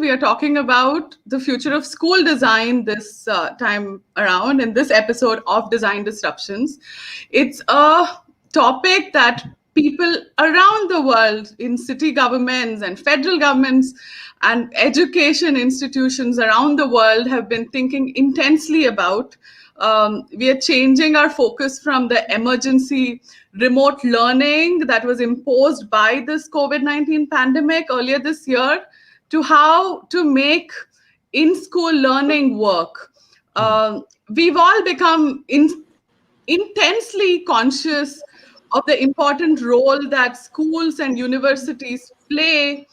We are talking about the future of school design this time around in this episode of Design Disruptions. It's a topic that people around the world in city governments and federal governments and education institutions around the world have been thinking intensely about. We are changing our focus from the emergency remote learning that was imposed by this COVID-19 pandemic earlier this year to how to make in-school learning work. We've all become intensely conscious of the important role that schools and universities play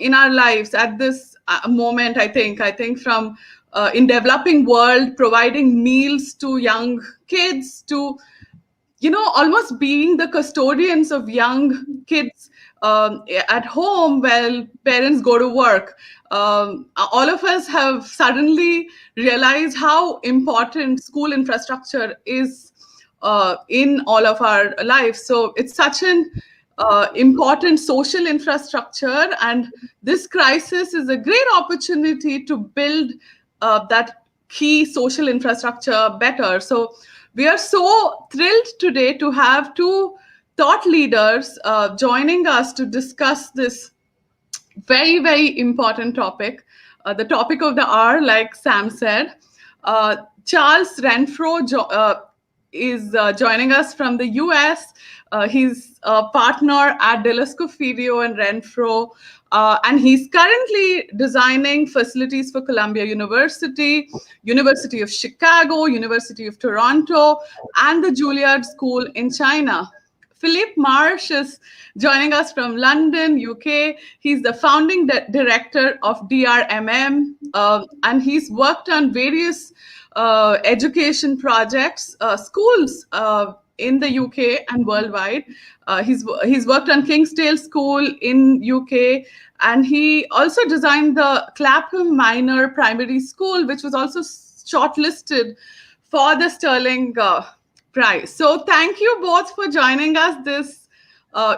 in our lives at this moment. I think from in developing world, providing meals to young kids, to almost being the custodians of young kids at home while parents go to work. All of us have suddenly realized how important school infrastructure is in all of our lives. So it's such an important social infrastructure, and this crisis is a great opportunity to build that key social infrastructure better. So we are so thrilled today to have two thought leaders joining us to discuss this very, very important topic, the topic of the hour, like Sam said. Charles Renfro is joining us from the US. He's a partner at Diller Scofidio and Renfro, and he's currently designing facilities for Columbia University, University of Chicago, University of Toronto, and the Juilliard School in China. Philip Marsh is joining us from London, UK. He's the founding director of dRMM, and he's worked on various education projects, schools in the UK and worldwide. He's worked on Kingsdale School in UK, and he also designed the Clapham Manor Primary School, which was also shortlisted for the Stirling Prize. So thank you both for joining us this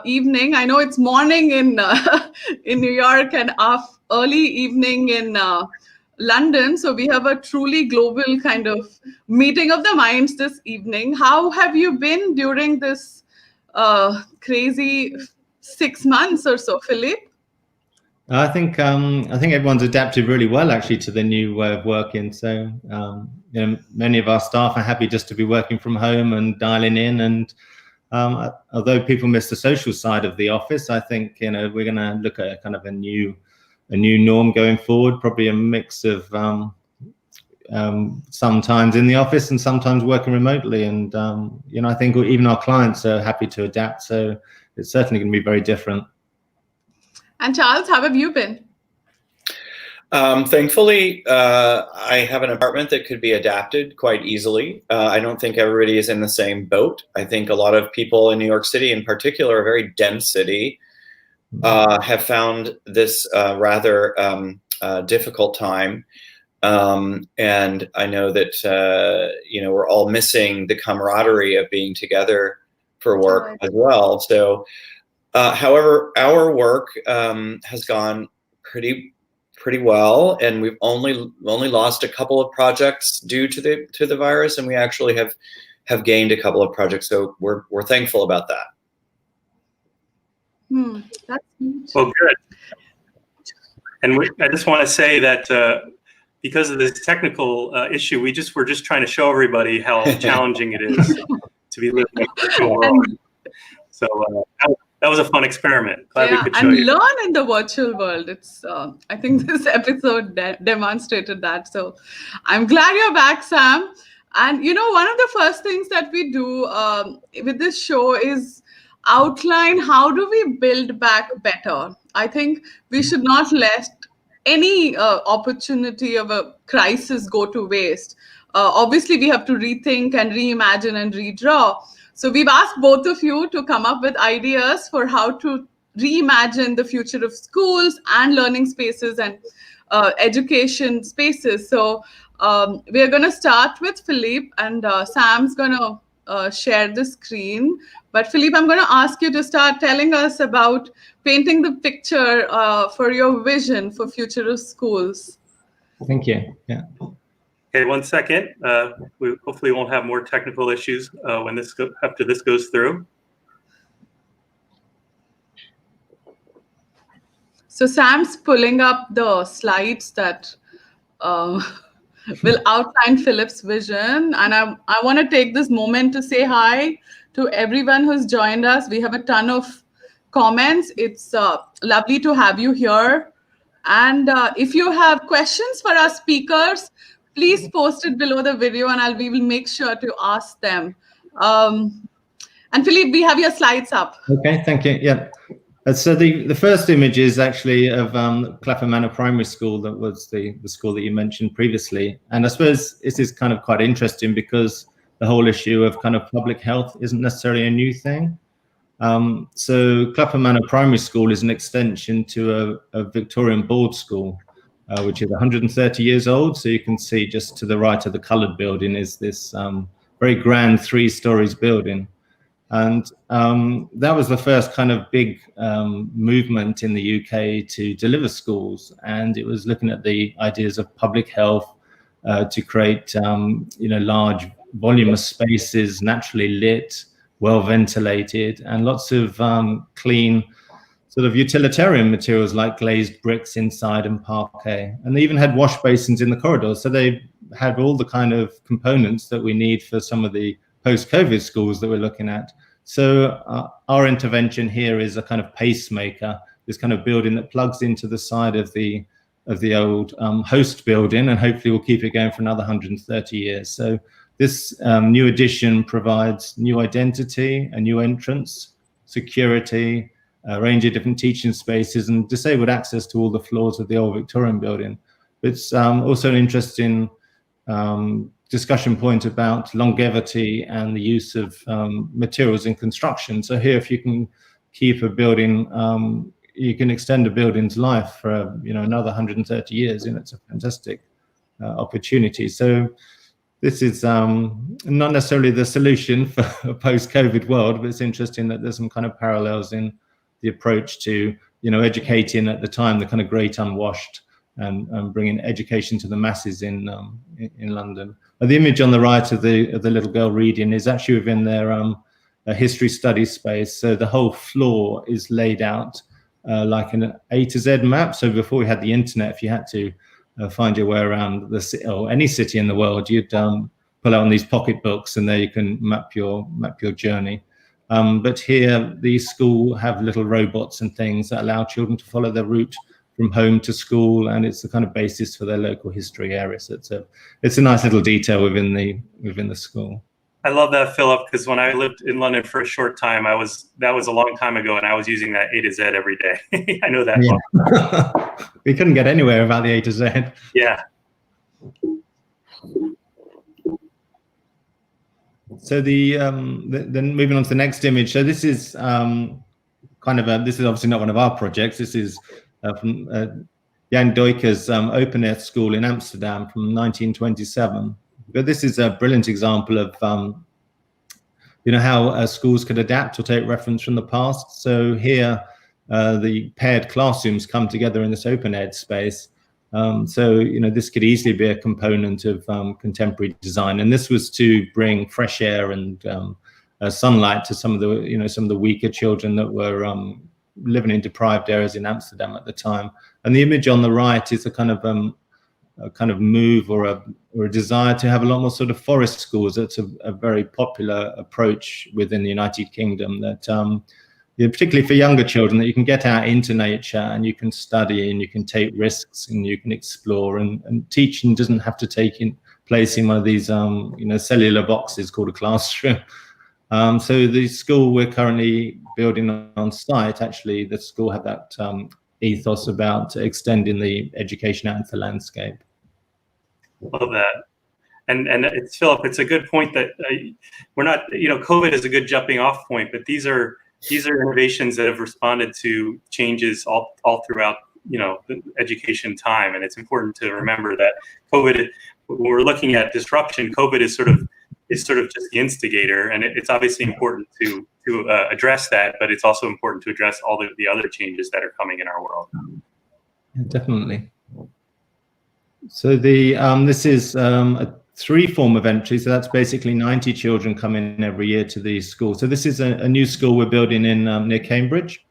evening. I know it's morning in New York and early evening in London. So we have a truly global kind of meeting of the minds this evening. How have you been during this crazy 6 months or so, Philip? I think everyone's adapted really well actually to the new way of working. So many of our staff are happy just to be working from home and dialing in. And although people miss the social side of the office, I think we're going to look at kind of a new norm going forward. Probably a mix of sometimes in the office and sometimes working remotely. And I think even our clients are happy to adapt. So it's certainly going to be very different. And Charles, how have you been? Thankfully, I have an apartment that could be adapted quite easily. I don't think everybody is in the same boat. I think a lot of people in New York City in particular, a very dense city, have found this rather difficult time. And I know that, we're all missing the camaraderie of being together for work as well. So, however, our work has gone pretty well, and we've only lost a couple of projects due to the virus, and we actually have gained a couple of projects. So we're thankful about that. That's huge. Well, good. And I just want to say that because of this technical issue, we're just trying to show everybody how challenging it is to be living in a virtual world. So that was a fun experiment. Glad we could show you. And learn in the virtual world. It's I think this episode demonstrated that. So I'm glad you're back, Sam. And one of the first things that we do with this show is outline how do we build back better. I think we should not let any opportunity of a crisis go to waste. Obviously, we have to rethink and reimagine and redraw. So we've asked both of you to come up with ideas for how to reimagine the future of schools and learning spaces and education spaces. So we are going to start with Philippe, and Sam's going to share the screen. But Philippe, I'm going to ask you to start telling us about painting the picture for your vision for future of schools. Thank you. Yeah. Okay, 1 second. We hopefully won't have more technical issues when after this goes through. So Sam's pulling up the slides that will outline Philip's vision. And I want to take this moment to say hi to everyone who's joined us. We have a ton of comments. It's lovely to have you here. And if you have questions for our speakers, please post it below the video and we will make sure to ask them. And Philippe, we have your slides up. Okay, thank you. Yeah. So the first image is actually of Clapham Manor Primary School. That was the school that you mentioned previously. And I suppose this is kind of quite interesting because the whole issue of kind of public health isn't necessarily a new thing. So Clapham Manor Primary School is an extension to a Victorian board school, which is 130 years old. So you can see just to the right of the coloured building is this very grand 3 stories building. And that was the first kind of big movement in the UK to deliver schools. And it was looking at the ideas of public health to create, large voluminous spaces, naturally lit, well ventilated, and lots of clean sort of utilitarian materials like glazed bricks inside and parquet. And they even had wash basins in the corridors. So they had all the kind of components that we need for some of the post-COVID schools that we're looking at. So our intervention here is a kind of pacemaker, this kind of building that plugs into the side of the old host building, and hopefully we'll keep it going for another 130 years. So this new addition provides new identity, a new entrance, security, a range of different teaching spaces, and disabled access to all the floors of the old Victorian building. It's also an interesting discussion point about longevity and the use of materials in construction. So here, if you can keep a building, you can extend a building's life for another 130 years, and it's a fantastic opportunity. So this is not necessarily the solution for a post-COVID world, but it's interesting that there's some kind of parallels in the approach to educating at the time the kind of great unwashed and bringing education to the masses in London. The image on the right of the little girl reading is actually within their a history study space. So the whole floor is laid out like an A to Z map. So before we had the internet, if you had to find your way around or any city in the world, you'd pull out on these pocketbooks, and there you can map your journey. But here, the school have little robots and things that allow children to follow their route from home to school, and it's the kind of basis for their local history area. So it's a nice little detail within the school. I love that, Philip, because when I lived in London for a short time, that was a long time ago, and I was using that A to Z every day. I know that. Yeah. We couldn't get anywhere without the A to Z. Yeah. So then moving on to the next image. So this is this is obviously not one of our projects. This is from Jan Duiker's open air school in Amsterdam from 1927. But this is a brilliant example of how schools could adapt or take reference from the past. So here the paired classrooms come together in this open ed space. So this could easily be a component of contemporary design, and this was to bring fresh air and sunlight to some of the weaker children that were living in deprived areas in Amsterdam at the time. And the image on the right is a kind of move or a desire to have a lot more sort of forest schools. That's a very popular approach within the United Kingdom, that particularly for younger children, that you can get out into nature and you can study and you can take risks and you can explore, and teaching doesn't have to take place in one of these cellular boxes called a classroom. So the school we're currently building on site, actually the school had that ethos about extending the education out into the landscape. Love that. And it's Philip, it's a good point that we're not, COVID is a good jumping off point, but these are innovations that have responded to changes all throughout, the education time. And it's important to remember that COVID, when we're looking at disruption, COVID is sort of is sort of just the instigator, and it's obviously important to address that, but it's also important to address all the other changes that are coming in our world. Yeah, definitely. So this is a 3 form of entry. So that's basically 90 children come in every year to the school. So this is a new school we're building in near Cambridge.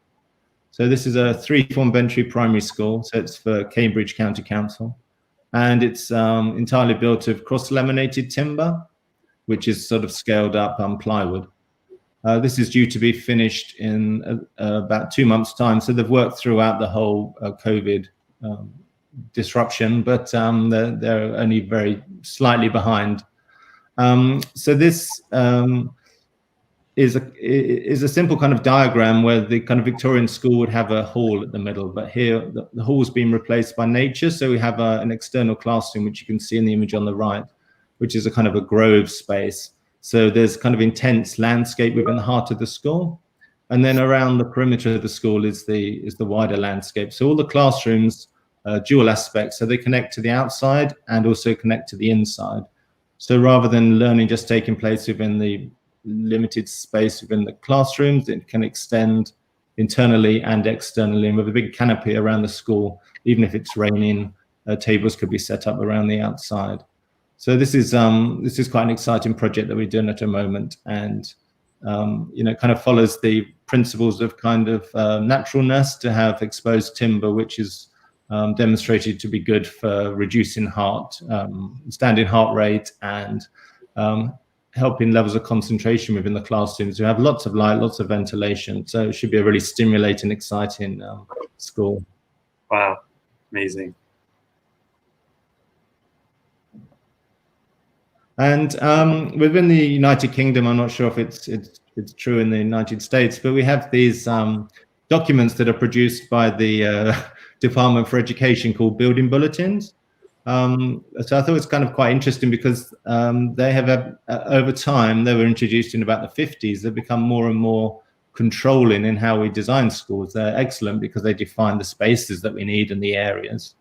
So this is a 3 form of entry primary school. So it's for Cambridge County Council, and it's entirely built of cross-laminated timber, which is sort of scaled up plywood. This is due to be finished in about 2 months' time. So they've worked throughout the whole COVID disruption, but they're only very slightly behind. So this is a simple kind of diagram where the kind of Victorian school would have a hall at the middle, but here the hall's been replaced by nature. So we have an external classroom, which you can see in the image on the right, which is a kind of a grove space. So there's kind of intense landscape within the heart of the school, and then around the perimeter of the school is the wider landscape. So all the classrooms dual aspects, so they connect to the outside and also connect to the inside. So rather than learning just taking place within the limited space within the classrooms, it can extend internally and externally, and with a big canopy around the school. Even if it's raining, tables could be set up around the outside. So this is quite an exciting project that we're doing at the moment, and kind of follows the principles of kind of naturalness, to have exposed timber, which is demonstrated to be good for reducing standing heart rate, and helping levels of concentration within the classrooms. You have lots of light, lots of ventilation, so it should be a really stimulating, exciting school. Wow, amazing. And within the United Kingdom, I'm not sure if it's true in the United States, but we have these documents that are produced by the Department for Education called building bulletins. So I thought it was kind of quite interesting because they have, over time, they were introduced in about the 50s. They've become more and more controlling in how we design schools. They're excellent because they define the spaces that we need and the areas.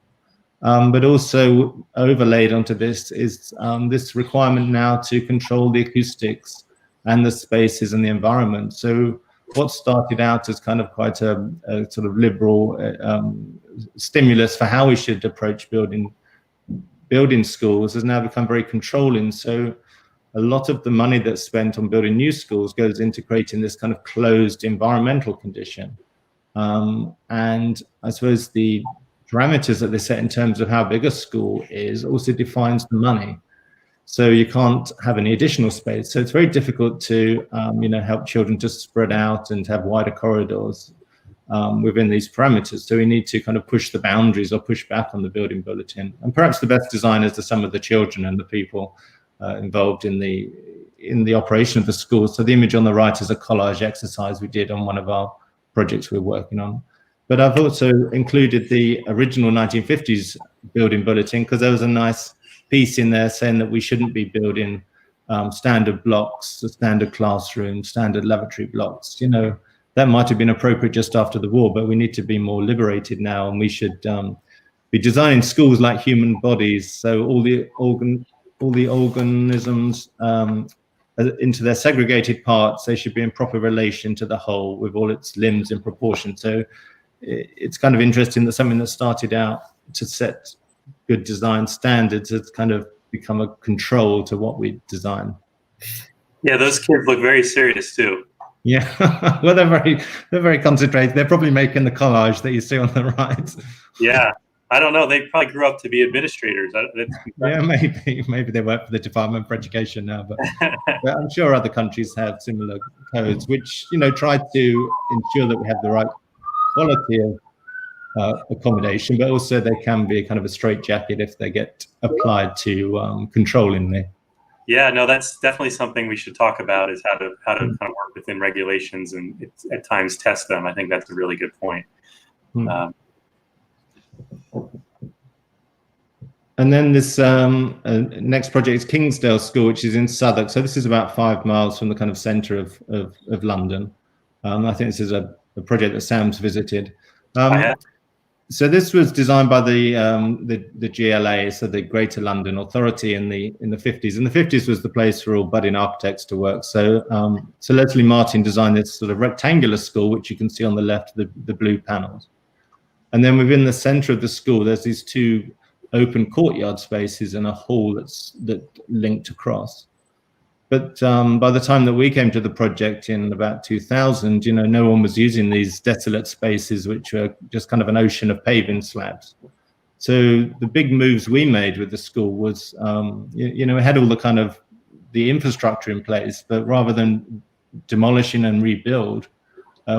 But also overlaid onto this is this requirement now to control the acoustics and the spaces and the environment. So what started out as kind of quite a sort of liberal stimulus for how we should approach building schools has now become very controlling. So a lot of the money that's spent on building new schools goes into creating this kind of closed environmental condition. And I suppose the parameters that they set in terms of how big a school is also defines the money. So you can't have any additional space. So it's very difficult to help children to spread out and have wider corridors within these parameters. So we need to kind of push the boundaries or push back on the building bulletin. And perhaps the best designers are some of the children and the people involved in the operation of the school. So the image on the right is a collage exercise we did on one of our projects we're working on. But I've also included the original 1950s building bulletin because there was a nice piece in there saying that we shouldn't be building standard blocks, standard classrooms, standard lavatory blocks. That might have been appropriate just after the war, but we need to be more liberated now, and we should be designing schools like human bodies. So all the organisms into their segregated parts, they should be in proper relation to the whole with all its limbs in proportion. So it's kind of interesting that something that started out to set good design standards has kind of become a control to what we design. Yeah, those kids look very serious too. Yeah, well, they're very concentrated. They're probably making the collage that you see on the right. Yeah, I don't know. They probably grew up to be administrators. Yeah, maybe they work for the Department for Education now, but I'm sure other countries have similar codes, which try to ensure that we have the right quality of accommodation, but also they can be kind of a straitjacket if they get applied to controllingly. Yeah, no, that's definitely something we should talk about, is how to kind of work within regulations and at times test them. I think that's a really good point. And then this next project is Kingsdale School, which is in Southwark. So this is about 5 miles from the kind of centre of London. I think this is a project that Sam's visited. So this was designed by the GLA, so the Greater London Authority, in the 50s. And the 50s was the place for all budding architects to work. So so Leslie Martin designed this sort of rectangular school, which you can see on the left, the blue panels. And then within the centre of the school, there's these two open courtyard spaces and a hall that linked across. But by the time that we came to the project in about 2000, no one was using these desolate spaces, which were just kind of an ocean of paving slabs. So the big moves we made with the school was, we had all the infrastructure in place, but rather than demolishing and rebuild,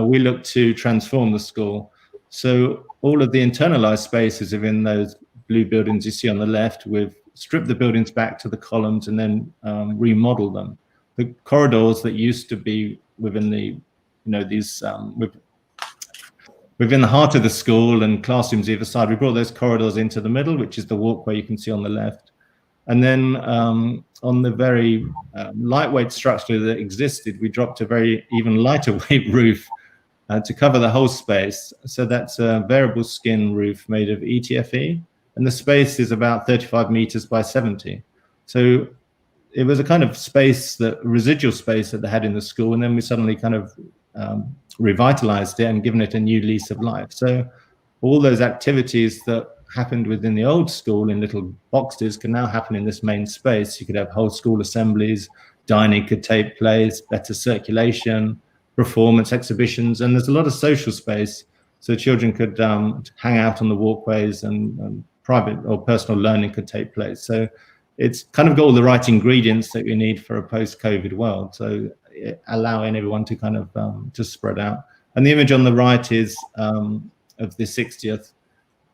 we looked to transform the school. So all of the internalized spaces within those blue buildings you see on the left, we've stripped the buildings back to the columns and then remodel them. The corridors that used to be within the, within the heart of the school and classrooms either side, we brought those corridors into the middle, which is the walkway you can see on the left. And then on the very lightweight structure that existed, we dropped a very even lighter weight roof to cover the whole space. So that's a variable skin roof made of ETFE. And the space is about 35 meters by 70. So it was a kind of space, residual space that they had in the school. And then we suddenly kind of revitalized it and given it a new lease of life. So all those activities that happened within the old school in little boxes can now happen in this main space. You could have whole school assemblies, dining could take place, better circulation, performance, exhibitions, and there's a lot of social space. So children could hang out on the walkways and private or personal learning could take place. So it's kind of got all the right ingredients that you need for a post-COVID world. So allowing everyone to kind of just spread out. And the image on the right is of the 60th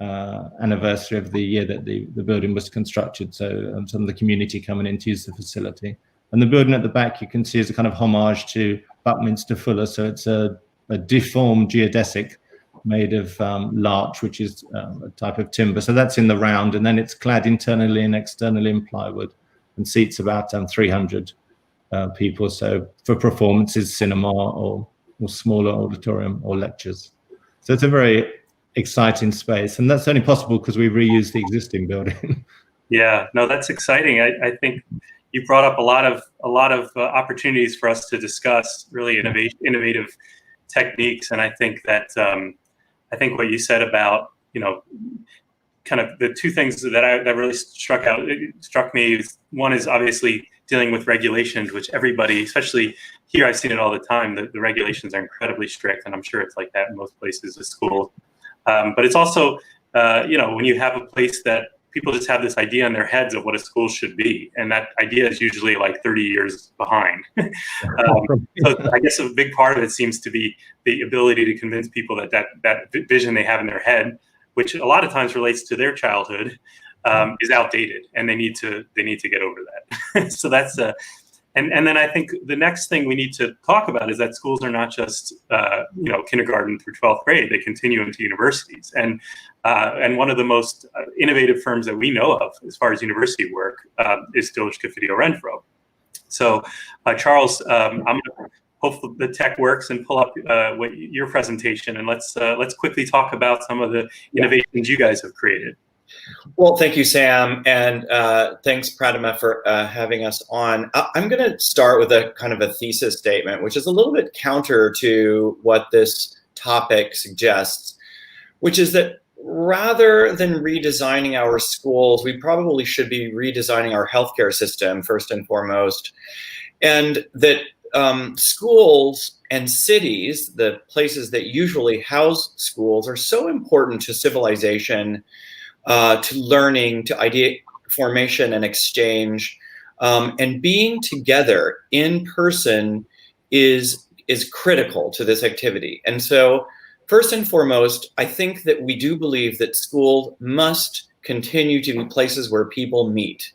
anniversary of the year that the building was constructed. So some of the community coming in to use the facility. And the building at the back you can see is a kind of homage to Buckminster Fuller. So it's a deformed geodesic made of larch, which is a type of timber. So that's in the round, and then it's clad internally and externally in plywood and seats about 300 people. So for performances, cinema or smaller auditorium or lectures. So it's a very exciting space, and that's only possible because we reused the existing building. Yeah, no, that's exciting. I think you brought up a lot of opportunities for us to discuss really innovative techniques, and I think that what you said about kind of the two things that really struck me. One is obviously dealing with regulations, which everybody, especially here, I've seen it all the time. The regulations are incredibly strict, and I'm sure it's like that in most places with schools. But it's also when you have a place that people just have this idea in their heads of what a school should be, and that idea is usually like 30 years behind. So I guess a big part of it seems to be the ability to convince people that vision they have in their head, which a lot of times relates to their childhood, is outdated, and they need to get over that. So that's and then I think the next thing we need to talk about is that schools are not just kindergarten through 12th grade; they continue into universities. And one of the most innovative firms that we know of as far as university work is Diller Scofidio Renfro. So Charles, I'm going to hope the tech works and pull up your presentation, and let's quickly talk about some of the innovations you guys have created. Well, thank you, Sam, and thanks, Pratama, for having us on. I'm going to start with a kind of a thesis statement, which is a little bit counter to what this topic suggests, which is that rather than redesigning our schools, we probably should be redesigning our healthcare system first and foremost, and that schools and cities, the places that usually house schools, are so important to civilization, to learning, to idea formation and exchange, and being together in person is critical to this activity. And so, first and foremost, I think that we do believe that schools must continue to be places where people meet.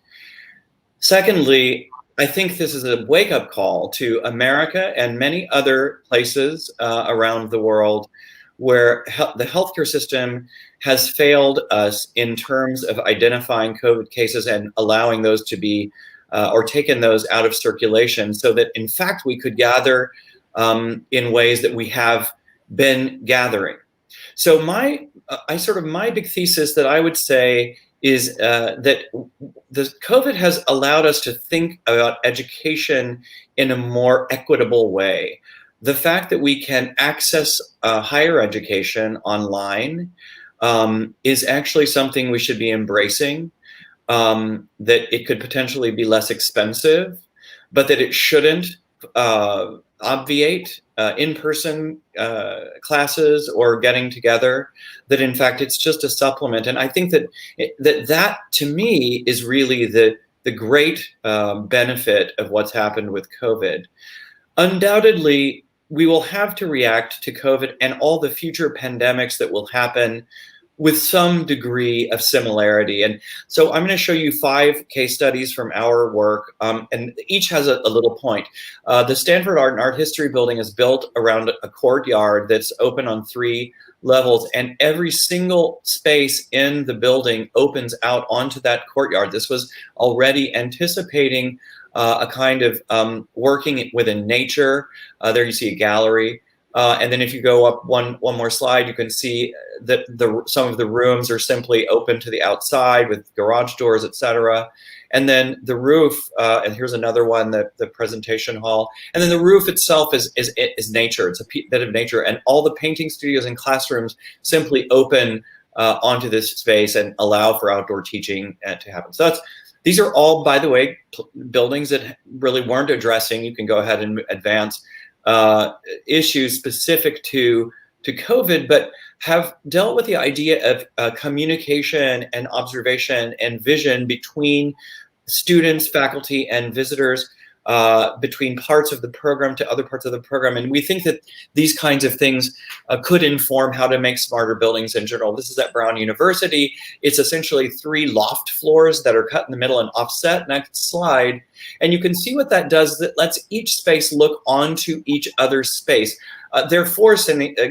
Secondly, I think this is a wake-up call to America and many other places around the world where the healthcare system has failed us in terms of identifying COVID cases and allowing those to be, or taken those out of circulation, so that in fact we could gather in ways that we have been gathering. So my big thesis that I would say is that the COVID has allowed us to think about education in a more equitable way. The fact that we can access higher education online is actually something we should be embracing. That it could potentially be less expensive, but that it shouldn't obviate in-person classes or getting together, that in fact it's just a supplement. And I think that to me is really the great benefit of what's happened with COVID. Undoubtedly, we will have to react to COVID and all the future pandemics that will happen with some degree of similarity. And so I'm going to show you 5 case studies from our work, and each has a little point. The Stanford Art and Art History building is built around a courtyard that's open on 3 levels, and every single space in the building opens out onto that courtyard. This was already anticipating a kind of working within nature. There you see a gallery. And then if you go up one more slide, you can see that some of the rooms are simply open to the outside with garage doors, etc. And then the roof, and here's another one, the presentation hall. And then the roof itself is nature. It's a bit of nature. And all the painting studios and classrooms simply open onto this space and allow for outdoor teaching to happen. So these are all, by the way, buildings that really weren't addressing, you can go ahead and advance, issues specific to COVID, but have dealt with the idea of communication and observation and vision between students, faculty, and visitors, between parts of the program to other parts of the program. And we think that these kinds of things could inform how to make smarter buildings in general. This is at Brown University. It's essentially 3 loft floors that are cut in the middle and offset. Next slide. And you can see what that does. That lets each space look onto each other's space. Therefore,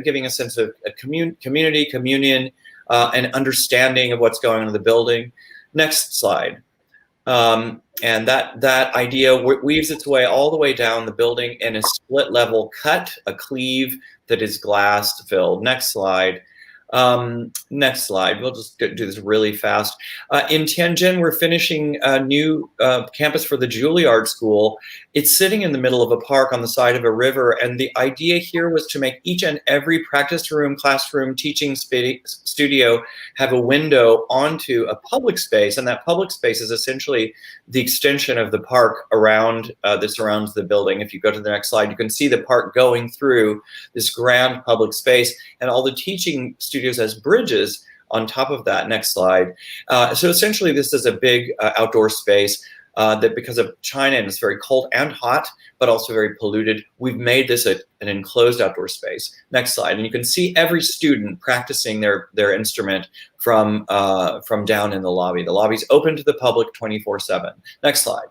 giving a sense of community, communion, and understanding of what's going on in the building. Next slide. And that idea weaves its way all the way down the building in a split level cut, a cleave that is glass filled. Next slide. Next slide. We'll just do this really fast. In Tianjin, we're finishing a new campus for the Juilliard School. It's sitting in the middle of a park on the side of a river, and the idea here was to make each and every practice room, classroom, teaching studio have a window onto a public space, and that public space is essentially the extension of the park around that surrounds the building. If you go to the next slide, you can see the park going through this grand public space, and all the teaching studios as bridges on top of that. Next slide. So essentially, this is a big outdoor space that, because of China, and it's very cold and hot, but also very polluted, we've made this an enclosed outdoor space. Next slide. And you can see every student practicing their instrument from down in the lobby. The lobby's open to the public 24/7. Next slide.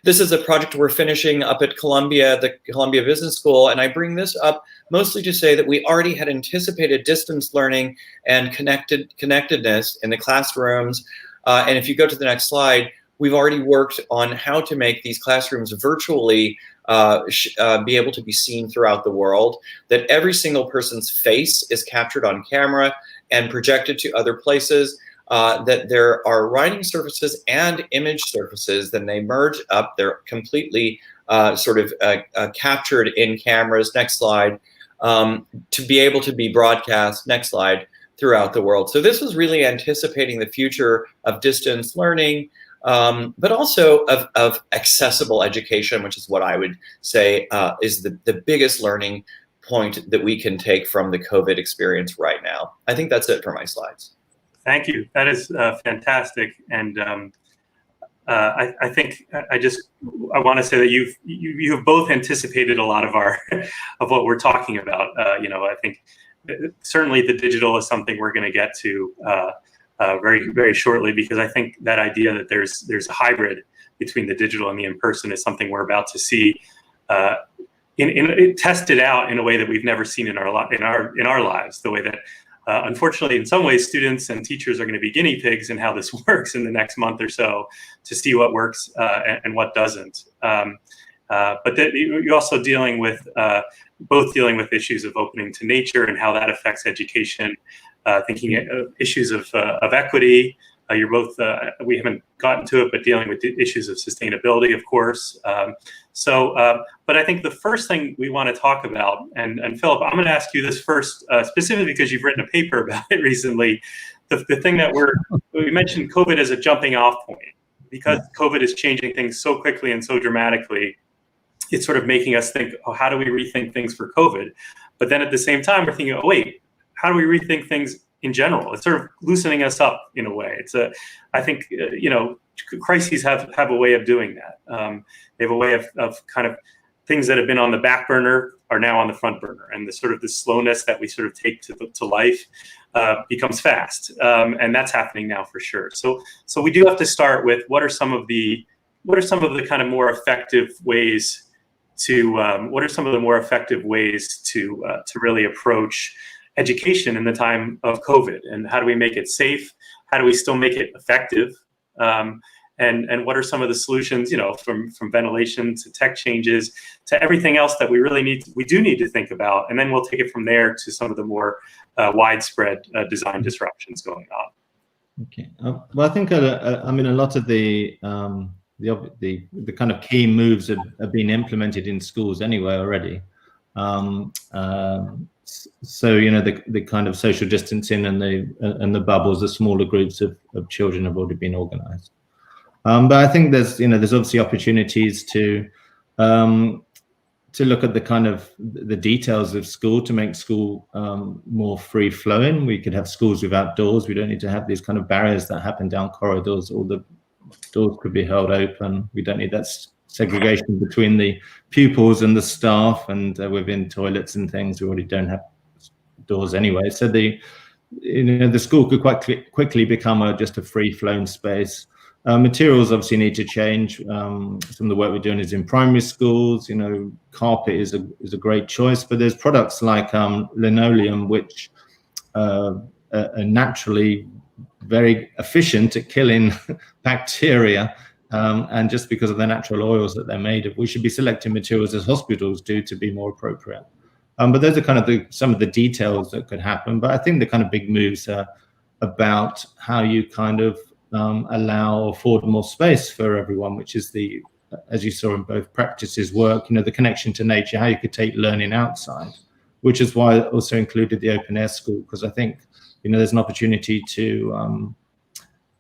This is a project we're finishing up at Columbia, the Columbia Business School, and I bring this up mostly to say that we already had anticipated distance learning and connectedness in the classrooms. And if you go to the next slide, we've already worked on how to make these classrooms virtually be able to be seen throughout the world, that every single person's face is captured on camera and projected to other places. That there are writing surfaces and image surfaces, then they merge up. They're completely captured in cameras. Next slide. To be able to be broadcast. Next slide. Throughout the world. So this was really anticipating the future of distance learning, but also of accessible education, which is what I would say is the biggest learning point that we can take from the COVID experience right now. I think that's it for my slides. Thank you. That is fantastic, and I think I want to say that you have both anticipated a lot of of what we're talking about. I think certainly the digital is something we're going to get to very, very shortly, because I think that idea that there's a hybrid between the digital and the in-person is something we're about to see tested out in a way that we've never seen in our lives. The way that unfortunately, in some ways, students and teachers are going to be guinea pigs in how this works in the next month or so to see what works and what doesn't. But that you're also dealing with both dealing with issues of opening to nature and how that affects education, thinking issues of equity. You're both, we haven't gotten to it, but dealing with the issues of sustainability, of course. But I think the first thing we want to talk about, and Philip, I'm going to ask you this first, specifically because you've written a paper about it recently. The thing that we mentioned COVID as a jumping off point, because COVID is changing things so quickly and so dramatically. It's sort of making us think, oh, how do we rethink things for COVID? But then at the same time, we're thinking, oh, wait, how do we rethink things in general? It's sort of loosening us up in a way. I think, crises have a way of doing that. They have a way of kind of things that have been on the back burner are now on the front burner. And the slowness that we sort of take to life becomes fast. And that's happening now for sure. So we do have to start with what are some of the kind of more effective ways to really approach education in the time of COVID, and how do we make it safe? How do we still make it effective? And what are some of the solutions, from ventilation to tech changes to everything else that we do need to think about, and then we'll take it from there to some of the more widespread design disruptions going on. Okay. Well, I think a lot of the kind of key moves have been implemented in schools anyway already. So the kind of social distancing and the bubbles, the smaller groups of children have already been organised. But I think there's obviously opportunities to look at the kind of the details of school to make school more free flowing. We could have schools without doors. We don't need to have these kind of barriers that happen down corridors. All the doors could be held open. We don't need that segregation between the pupils and the staff, and within toilets and things. We already don't have doors anyway. So the school could quite quickly become just a free-flowing space. Materials obviously need to change. Some of the work we're doing is in primary schools. Carpet is a great choice, but there's products like linoleum, which are naturally very efficient at killing bacteria. And just because of the natural oils that they're made of, we should be selecting materials as hospitals do to be more appropriate. But those are kind of some of the details that could happen. But I think the kind of big moves are about how you kind of allow or afford more space for everyone, which is as you saw in both practices work, the connection to nature, how you could take learning outside, which is why I also included the open air school, because I think, there's an opportunity to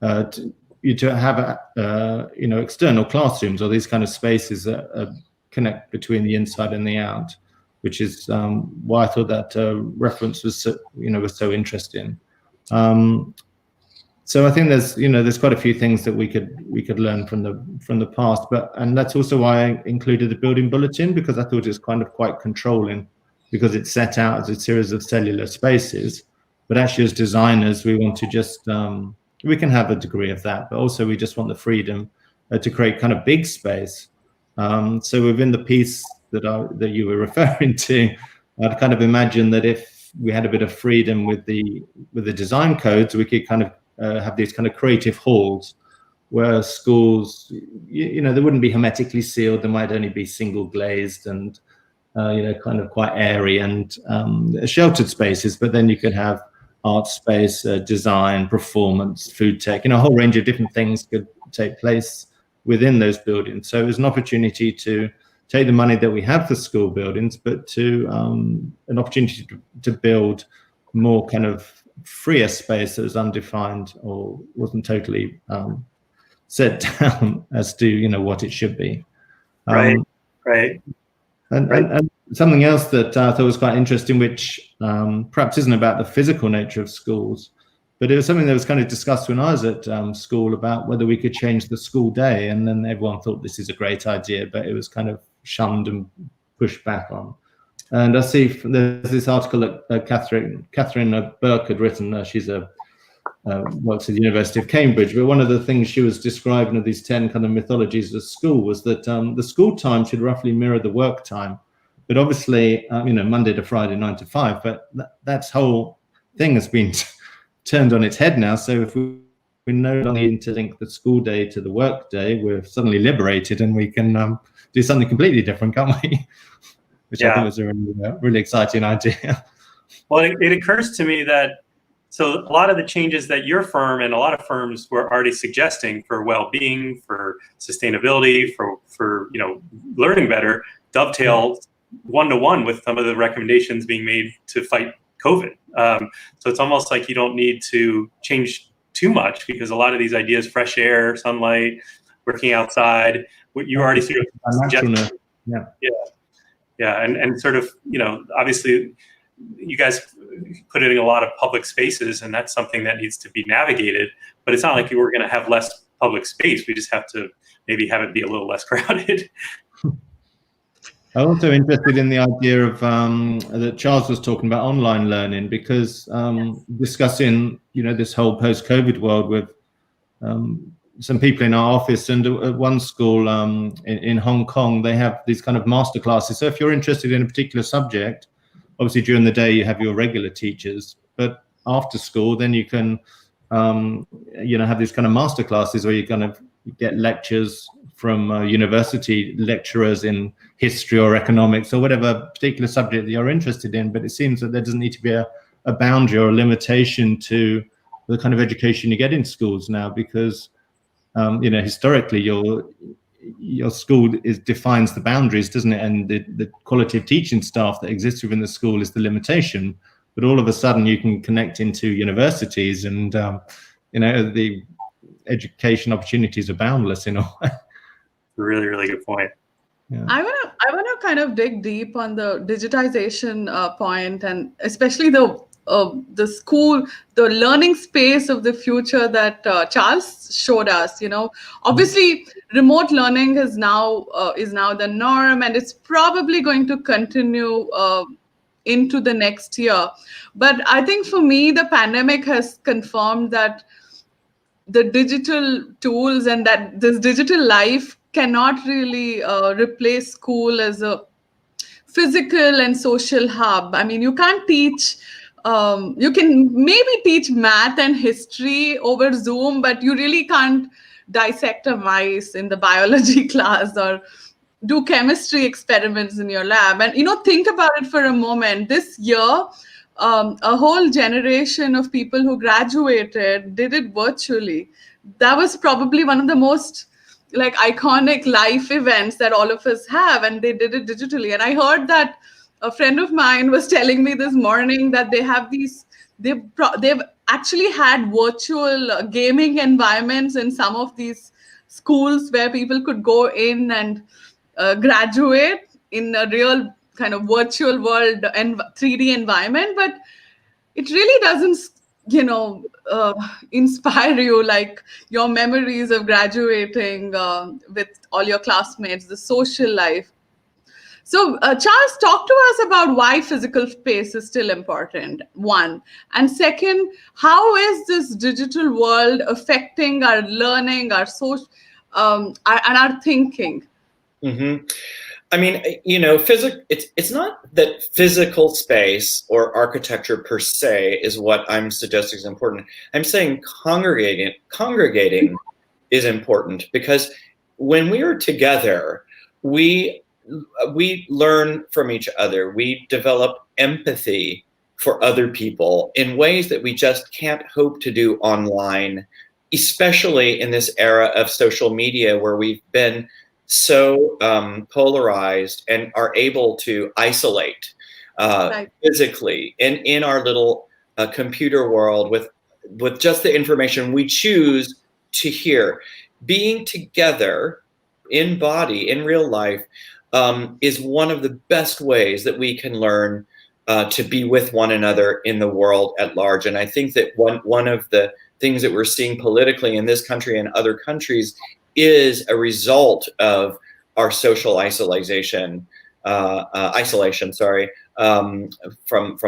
have external classrooms or these kind of spaces that connect between the inside and the out, which is why I thought that reference was so interesting. So I think there's quite a few things that we could learn from the past, and that's also why I included the building bulletin, because I thought it was kind of quite controlling, because it's set out as a series of cellular spaces, but actually as designers we want to just we can have a degree of that, but also we just want the freedom to create kind of big space. So within the piece that you were referring to, I'd kind of imagine that if we had a bit of freedom with the design codes, we could kind of have these kind of creative halls where schools, they wouldn't be hermetically sealed. They might only be single glazed and kind of quite airy and sheltered spaces. But then you could have art space, design, performance, food tech, a whole range of different things could take place within those buildings. So it was an opportunity to take the money that we have for school buildings, but to an opportunity to build more kind of freer space that was undefined or wasn't totally set down as to what it should be. Right. And something else that I thought was quite interesting, which perhaps isn't about the physical nature of schools, but it was something that was kind of discussed when I was at school about whether we could change the school day, and then everyone thought this is a great idea, but it was kind of shunned and pushed back on. And I see there's this article that Catherine Burke had written. She's works at the University of Cambridge, but one of the things she was describing of these 10 kind of mythologies of school was that the school time should roughly mirror the work time. But obviously, Monday to Friday, 9 to 5, but that whole thing has been turned on its head now. So if we no longer need to link the school day to the work day, we're suddenly liberated and we can do something completely different, can't we? Which I think Yeah. was a really exciting idea. Well, it occurs to me that, so a lot of the changes that your firm and a lot of firms were already suggesting for well-being, for sustainability, for learning better, dovetail one-to-one with some of the recommendations being made to fight COVID. So it's almost like you don't need to change too much, because a lot of these ideas, fresh air, sunlight, working outside, what you already sort of suggested. Yeah, and sort of, obviously you guys put it in a lot of public spaces, and that's something that needs to be navigated, but it's not like we're going to have less public space. We just have to maybe have it be a little less crowded. I'm also interested in the idea of that Charles was talking about, online learning, because discussing this whole post-COVID world with some people in our office, and at one school in Hong Kong, they have these kind of master classes. So if you're interested in a particular subject, obviously during the day you have your regular teachers, but after school then you can have these kind of master classes where you kind of get lectures from university lecturers in history or economics or whatever particular subject that you're interested in. But it seems that there doesn't need to be a boundary or a limitation to the kind of education you get in schools now, because historically your school defines the boundaries, doesn't it? And the quality of teaching staff that exists within the school is the limitation. But all of a sudden you can connect into universities, and the education opportunities are boundless in a way. Really, really good point. Yeah. I wanna kind of dig deep on the digitization point, and especially the school, the learning space of the future that Charles showed us. Obviously remote learning is now the norm, and it's probably going to continue into the next year. But I think for me, the pandemic has confirmed that the digital tools and that this digital life cannot really replace school as a physical and social hub. I mean, you can't teach, you can maybe teach math and history over Zoom, but you really can't dissect a mice in the biology class or do chemistry experiments in your lab. And, think about it for a moment. This year, a whole generation of people who graduated did it virtually. That was probably one of the most iconic life events that all of us have, and they did it digitally. And I heard that a friend of mine was telling me this morning that they have they've actually had virtual gaming environments in some of these schools where people could go in and graduate in a real kind of virtual world and 3D environment. But it really doesn't inspire you like your memories of graduating with all your classmates, the social life. So Charles, talk to us about why physical space is still important, one. And second, how is this digital world affecting our learning, our social, and our thinking? Mm-hmm. I mean, it's not that physical space or architecture per se is what I'm suggesting is important. I'm saying congregating is important, because when we are together, we learn from each other. We develop empathy for other people in ways that we just can't hope to do online, especially in this era of social media where we've been so polarized and are able to isolate physically in our little computer world with just the information we choose to hear. Being together in body, in real life, is one of the best ways that we can learn to be with one another in the world at large. And I think that one of the things that we're seeing politically in this country and other countries is a result of our social isolation, from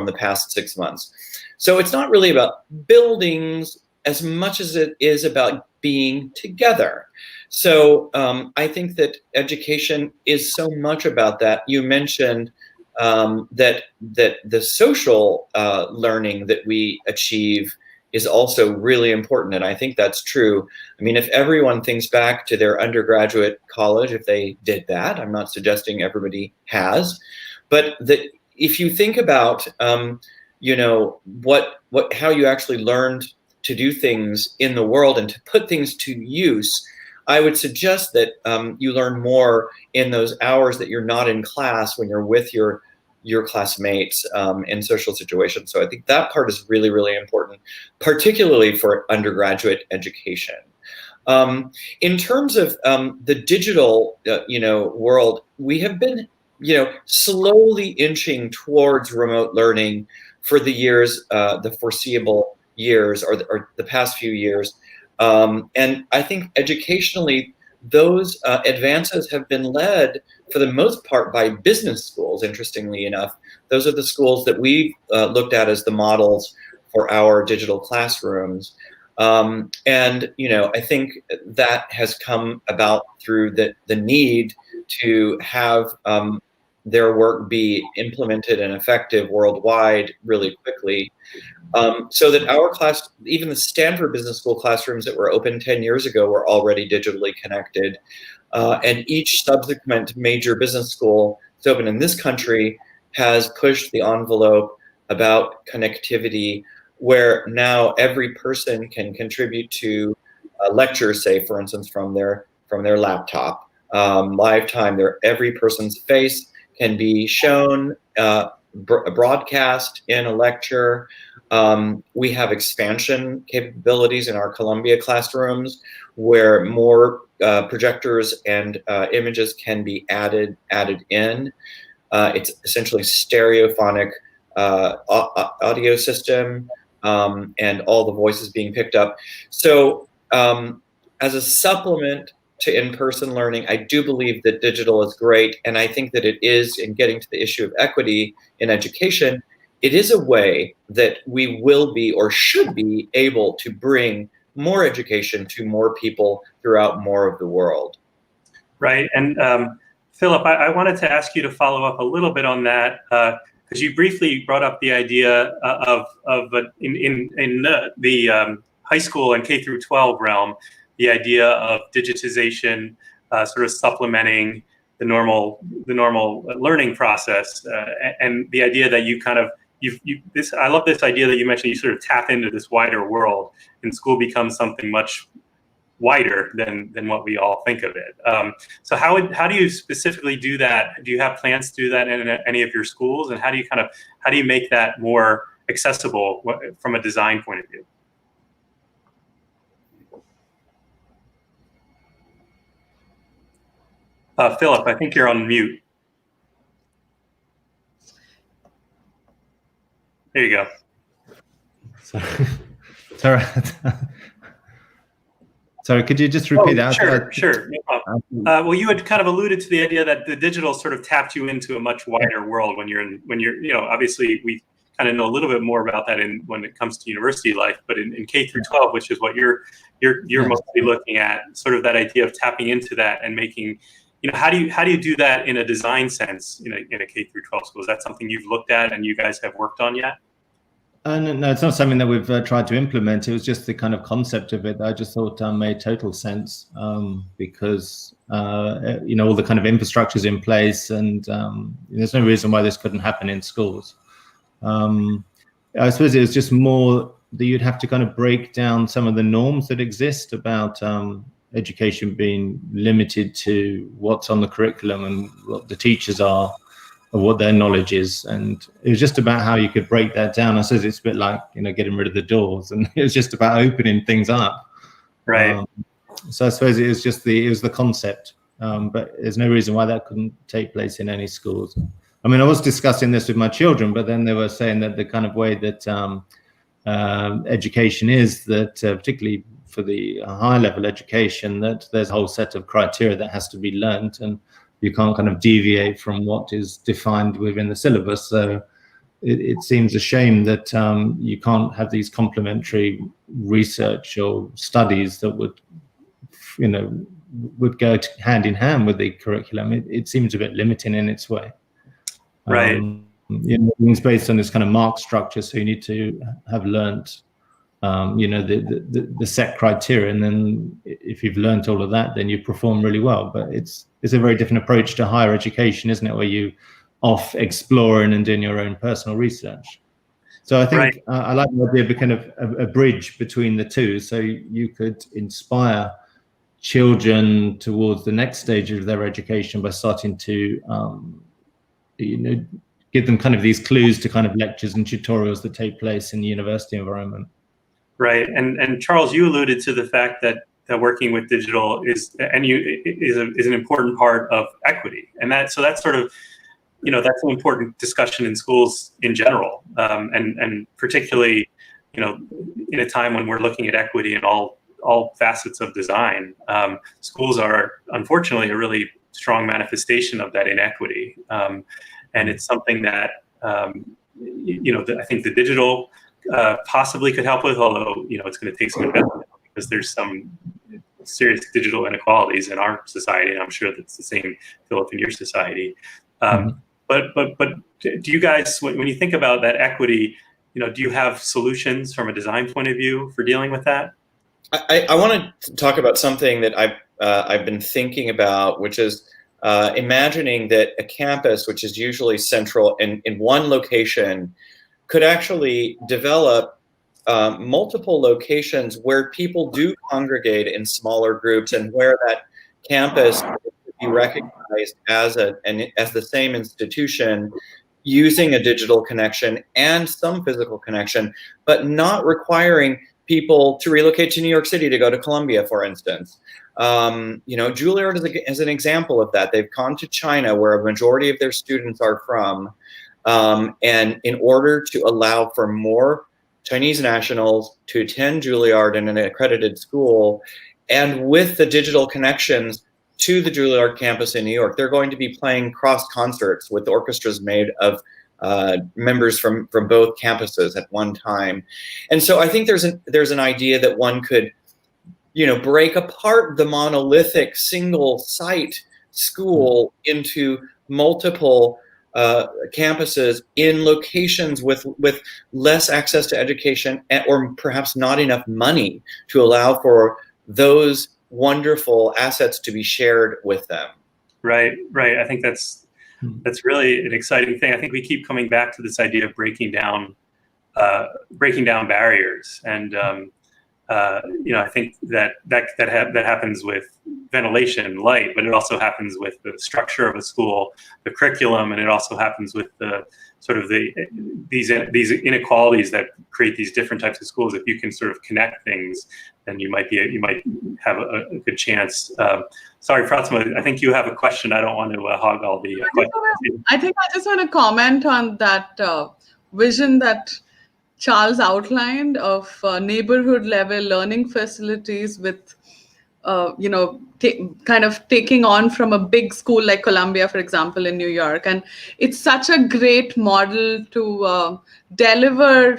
the past 6 months. So it's not really about buildings as much as it is about being together. So I think that education is so much about that. You mentioned that the social learning that we achieve is also really important. And I think that's true. I mean, if everyone thinks back to their undergraduate college, if they did that, I'm not suggesting everybody has, but that if you think about, you know, how you actually learned to do things in the world and to put things to use, I would suggest that you learn more in those hours that you're not in class, when you're with your classmates in social situations. So I think that part is really, really important, particularly for undergraduate education. In terms of the digital, you know, world, we have been, you know, slowly inching towards remote learning for the years, the foreseeable years, or the past few years. And I think educationally, those advances have been led, for the most part, by business schools, interestingly enough. Those are the schools that we've looked at as the models for our digital classrooms. And, you know, I think that has come about through the need to have their work be implemented and effective worldwide really quickly. So that our class, even the Stanford Business School classrooms that were open 10 years ago, were already digitally connected. And each subsequent major business school that's open in this country has pushed the envelope about connectivity, where now every person can contribute to lectures, say, for instance, from their laptop. Live time, every person's face can be shown, broadcast in a lecture. We have expansion capabilities in our Columbia classrooms, where more projectors and images can be added in. It's essentially stereophonic audio system, and all the voices being picked up. So as a supplement to in-person learning, I do believe that digital is great, and I think that it is, in getting to the issue of equity in education, it is a way that we will be, or should be, able to bring more education to more people throughout more of the world. Right, and Philip, I wanted to ask you to follow up a little bit on that, because you briefly brought up the idea of in the high school and K through 12 realm, the idea of digitization sort of supplementing the normal learning process, and the idea that you kind of I love this idea that you mentioned. You sort of tap into this wider world, and school becomes something much wider than what we all think of it. So how do you specifically do that? Do you have plans to do that in any of your schools, and how do you make that more accessible from a design point of view? Philip, I think you're on mute. There you go. Sorry. Sorry, could you just repeat that? Sure. No problem. Well, you had kind of alluded to the idea that the digital sort of tapped you into a much wider world when you're, you know, obviously we kind of know a little bit more about that when it comes to university life, but in K through 12, which is what you're mostly looking at, sort of that idea of tapping into that and making, you know, how do you do that in a design sense in a K through 12 school? Is that something you've looked at and you guys have worked on yet? No, it's not something that we've tried to implement. It was just the kind of concept of it that I just thought made total sense, because you know, all the kind of infrastructure's in place, and there's no reason why this couldn't happen in schools. I suppose it was just more that you'd have to kind of break down some of the norms that exist about education being limited to what's on the curriculum and what the teachers are, of what their knowledge is, and it was just about how you could break that down. I suppose it's a bit like, you know, getting rid of the doors, and it was just about opening things up. Right. So I suppose it was just the concept, but there's no reason why that couldn't take place in any schools. I mean, I was discussing this with my children, but then they were saying that the kind of way that education is, that particularly for the high level education, that there's a whole set of criteria that has to be learned, and you can't kind of deviate from what is defined within the syllabus. So it seems a shame that you can't have these complementary research or studies that would, you know, would go hand in hand with the curriculum. It seems a bit limiting in its way. Right. You know, it's based on this kind of mark structure, so you need to have learnt the set criteria, and then if you've learned all of that, then you perform really well. But it's a very different approach to higher education, isn't it, where you off exploring and doing your own personal research. So I think I like the idea of a kind of a bridge between the two, so you could inspire children towards the next stage of their education by starting to give them kind of these clues to kind of lectures and tutorials that take place in the university environment. Right, and Charles, you alluded to the fact that working with digital is an important part of equity, and that's sort of, that's an important discussion in schools in general, and particularly, in a time when we're looking at equity in all facets of design. Schools are unfortunately a really strong manifestation of that inequity, and it's something that I think the digital possibly could help with, although it's going to take some investment because there's some serious digital inequalities in our society, and I'm sure that's the same, Philip, in your society. But do you guys, when you think about that equity, do you have solutions from a design point of view for dealing with that? I want to talk about something that I've been thinking about, which is imagining that a campus, which is usually central in one location, could actually develop multiple locations where people do congregate in smaller groups, and where that campus could be recognized as the same institution, using a digital connection and some physical connection, but not requiring people to relocate to New York City to go to Columbia, for instance. Juilliard is an example of that. They've gone to China, where a majority of their students are from, and in order to allow for more Chinese nationals to attend Juilliard in an accredited school, and with the digital connections to the Juilliard campus in New York, they're going to be playing cross concerts with orchestras made of members from both campuses at one time. And so I think there's an idea that one could, break apart the monolithic single site school into multiple campuses in locations with less access to education, or perhaps not enough money to allow for those wonderful assets to be shared with them. Right. I think that's really an exciting thing. I think we keep coming back to this idea of breaking down barriers, and I think that happens with ventilation, light, but it also happens with the structure of a school, the curriculum, and it also happens with the sort of these inequalities that create these different types of schools. If you can sort of connect things, then you might have a good chance. Sorry, Pratima, I think you have a question. I don't want to hog all the questions. I think I just want to comment on that vision that Charles outlined of neighborhood level learning facilities with, kind of taking on from a big school like Columbia, for example, in New York. And it's such a great model to deliver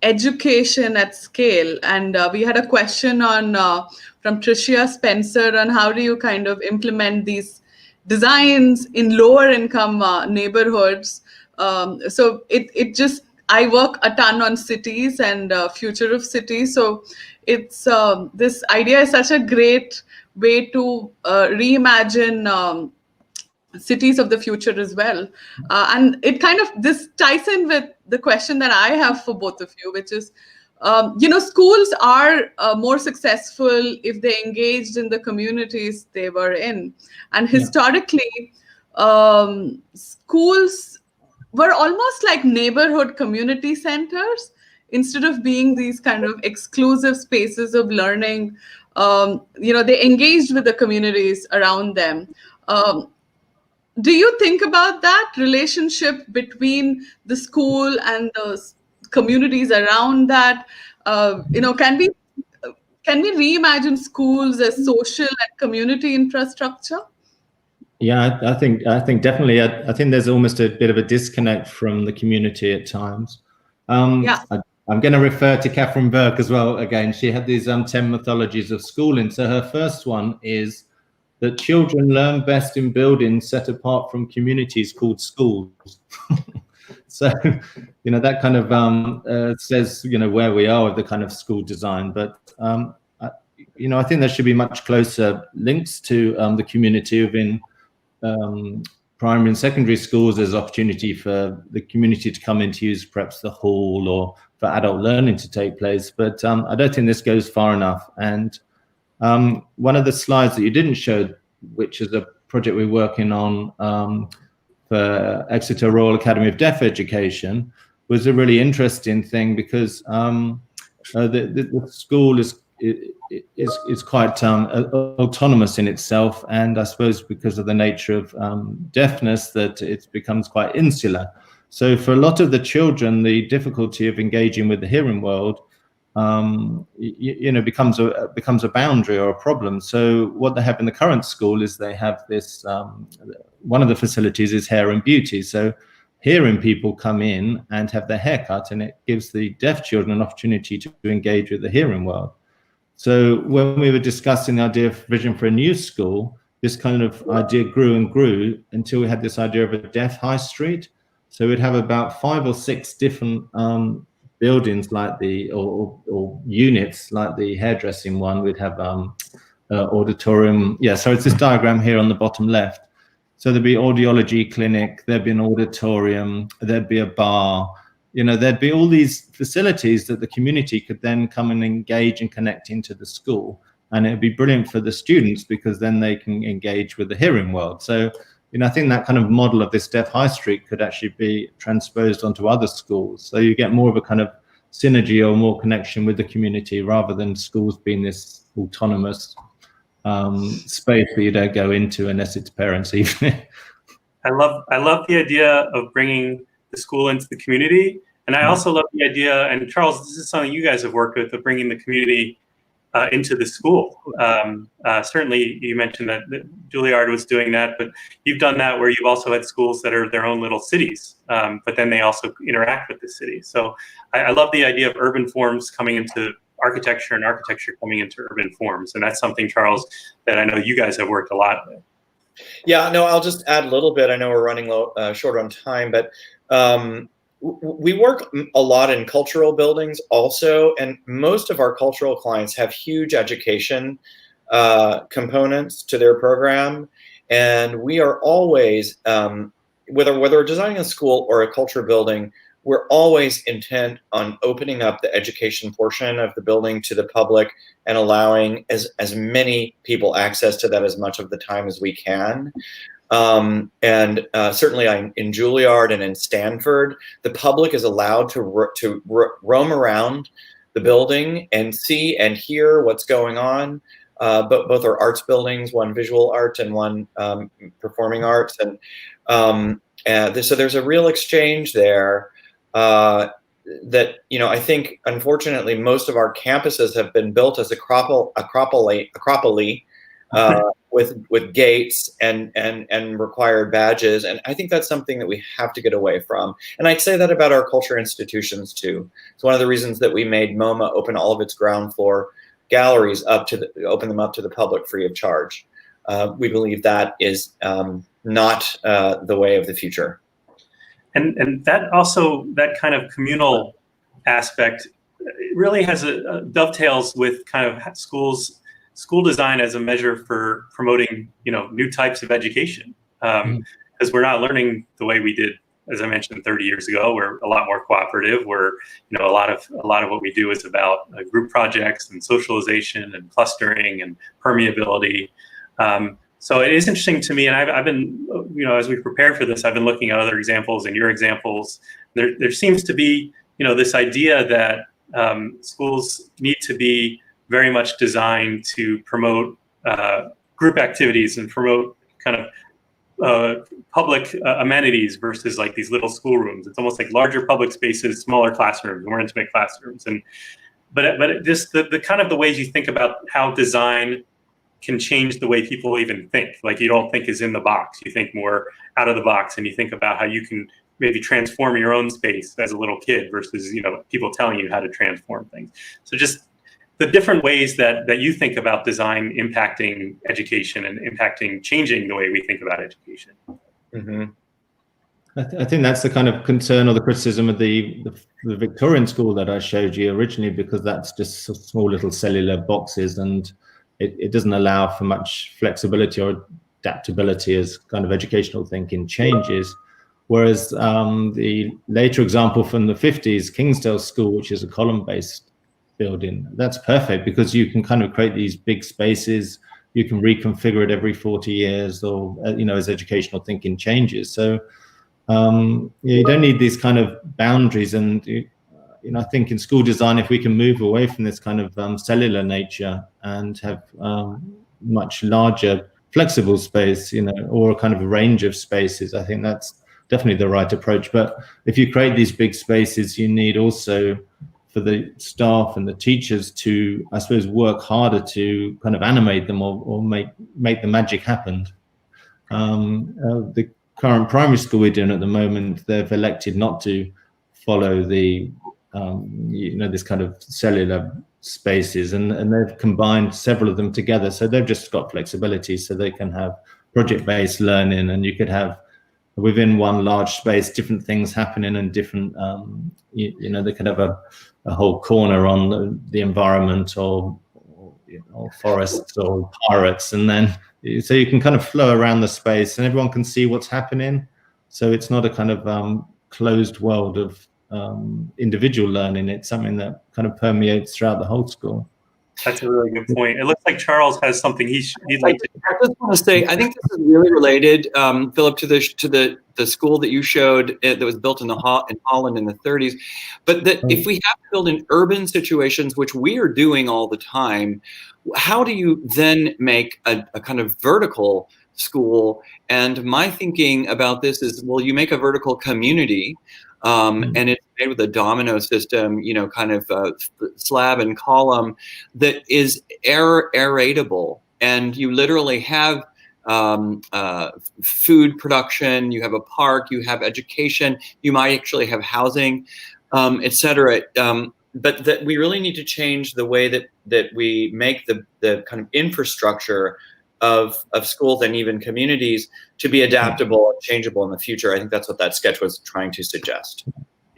education at scale. And we had a question from Tricia Spencer on how do you kind of implement these designs in lower income neighborhoods. So I work a ton on cities and future of cities. So it's this idea is such a great way to reimagine cities of the future as well. And it kind of, this ties in with the question that I have for both of you, which is, schools are more successful if they engaged in the communities they were in. And historically, schools were almost like neighborhood community centers instead of being these kind of exclusive spaces of learning. They engaged with the communities around them. Do you think about that relationship between the school and the communities around that? Can we reimagine schools as social and community infrastructure? Yeah, I think definitely. I think there's almost a bit of a disconnect from the community at times. I'm going to refer to Catherine Burke as well. Again, she had these 10 mythologies of schooling. So her first one is that children learn best in buildings set apart from communities called schools. So, that kind of says, where we are with the kind of school design. But, I think there should be much closer links to the community within primary and secondary schools. There's opportunity for the community to come in to use perhaps the hall or for adult learning to take place. But I don't think this goes far enough. And one of the slides that you didn't show, which is a project we're working on for Exeter Royal Academy of Deaf Education, was a really interesting thing because the school is quite autonomous in itself, and I suppose because of the nature of deafness, that it becomes quite insular. So for a lot of the children, the difficulty of engaging with the hearing world becomes a boundary or a problem. So what they have in the current school is they have this, one of the facilities is hair and beauty. So hearing people come in and have their hair cut, and it gives the deaf children an opportunity to engage with the hearing world. So when we were discussing the idea of vision for a new school, this kind of idea grew and grew until we had this idea of a deaf high street. So we'd have about 5 or 6 different buildings like or units like the hairdressing one. We'd have auditorium. Yeah, so it's this diagram here on the bottom left. So there'd be audiology clinic, there'd be an auditorium, there'd be a bar, there'd be all these facilities that the community could then come and engage and connect into the school. And it'd be brilliant for the students because then they can engage with the hearing world. So, I think that kind of model of this deaf high street could actually be transposed onto other schools. So you get more of a kind of synergy or more connection with the community rather than schools being this autonomous space that you don't go into unless it's parents evening. I love the idea of bringing the school into the community. And I also love the idea, and Charles, this is something you guys have worked with, of bringing the community into the school. Certainly you mentioned that Juilliard was doing that, but you've done that where you've also had schools that are their own little cities, but then they also interact with the city. So I love the idea of urban forms coming into architecture and architecture coming into urban forms. And that's something, Charles, that I know you guys have worked a lot with. Yeah, no, I'll just add a little bit. I know we're running short on time, but we work a lot in cultural buildings also, and most of our cultural clients have huge education components to their program, and we are always, whether we're designing a school or a culture building, we're always intent on opening up the education portion of the building to the public and allowing as many people access to that as much of the time as we can. And certainly in Juilliard and in Stanford, the public is allowed to roam around the building and see and hear what's going on. But both are arts buildings, one visual art and one performing arts. And so there's a real exchange there that, I think, unfortunately, most of our campuses have been built as acropole with gates and required badges. And I think that's something that we have to get away from. And I'd say that about our culture institutions too. It's one of the reasons that we made MoMA open all of its ground floor galleries open them up to the public free of charge. We believe that is not the way of the future. And that also, that kind of communal aspect really has dovetails with kind of school design as a measure for promoting, new types of education. Because we're not learning the way we did, as I mentioned, 30 years ago. We're a lot more cooperative. We're, a lot of what we do is about group projects and socialization and clustering and permeability. So it is interesting to me, and I've been, as we prepared for this, I've been looking at other examples and your examples. There seems to be, this idea that schools need to be very much designed to promote group activities and promote kind of public amenities versus like these little schoolrooms. It's almost like larger public spaces, smaller classrooms, more intimate classrooms. But just the kind of the ways you think about how design can change the way people even think. Like, you don't think is in the box, you think more out of the box, and you think about how you can maybe transform your own space as a little kid versus, people telling you how to transform things. So just the different ways that you think about design impacting education and changing the way we think about education. Mm-hmm. I think that's the kind of concern or the criticism of the Victorian school that I showed you originally, because that's just small little cellular boxes, and it doesn't allow for much flexibility or adaptability as kind of educational thinking changes. Whereas the later example from the 50s, Kingsdale School, which is a column-based building, that's perfect because you can kind of create these big spaces. You can reconfigure it every 40 years or, as educational thinking changes. So you don't need these kind of boundaries. And, I think in school design, if we can move away from this kind of cellular nature and have much larger flexible space, or a kind of a range of spaces, I think that's definitely the right approach. But if you create these big spaces, you need also for the staff and the teachers to, I suppose, work harder to kind of animate them or make the magic happen. The current primary school we're doing at the moment, they've elected not to follow the, this kind of cellular spaces, and they've combined several of them together. So they've just got flexibility, so they can have project-based learning, and you could have within one large space different things happening and different, they could have a whole corner on the environment or forests or pirates, and then so you can kind of flow around the space and everyone can see what's happening. So it's not a kind of closed world of individual learning. It's something that kind of permeates throughout the whole school. That's a really good point. It looks like Charles has something he'd like to. I just want to say, I think this is really related, Philip, to the school that you showed that was built in Holland in the 30s. But that if we have to build in urban situations, which we are doing all the time, how do you then make a kind of vertical school? And my thinking about this is, well, you make a vertical community. And it's made with a domino system, kind of slab and column that is aeratable. And you literally have food production, you have a park, you have education, you might actually have housing, etc. But that we really need to change the way that we make the kind of infrastructure of schools and even communities to be adaptable and changeable in the future. I think that's what that sketch was trying to suggest.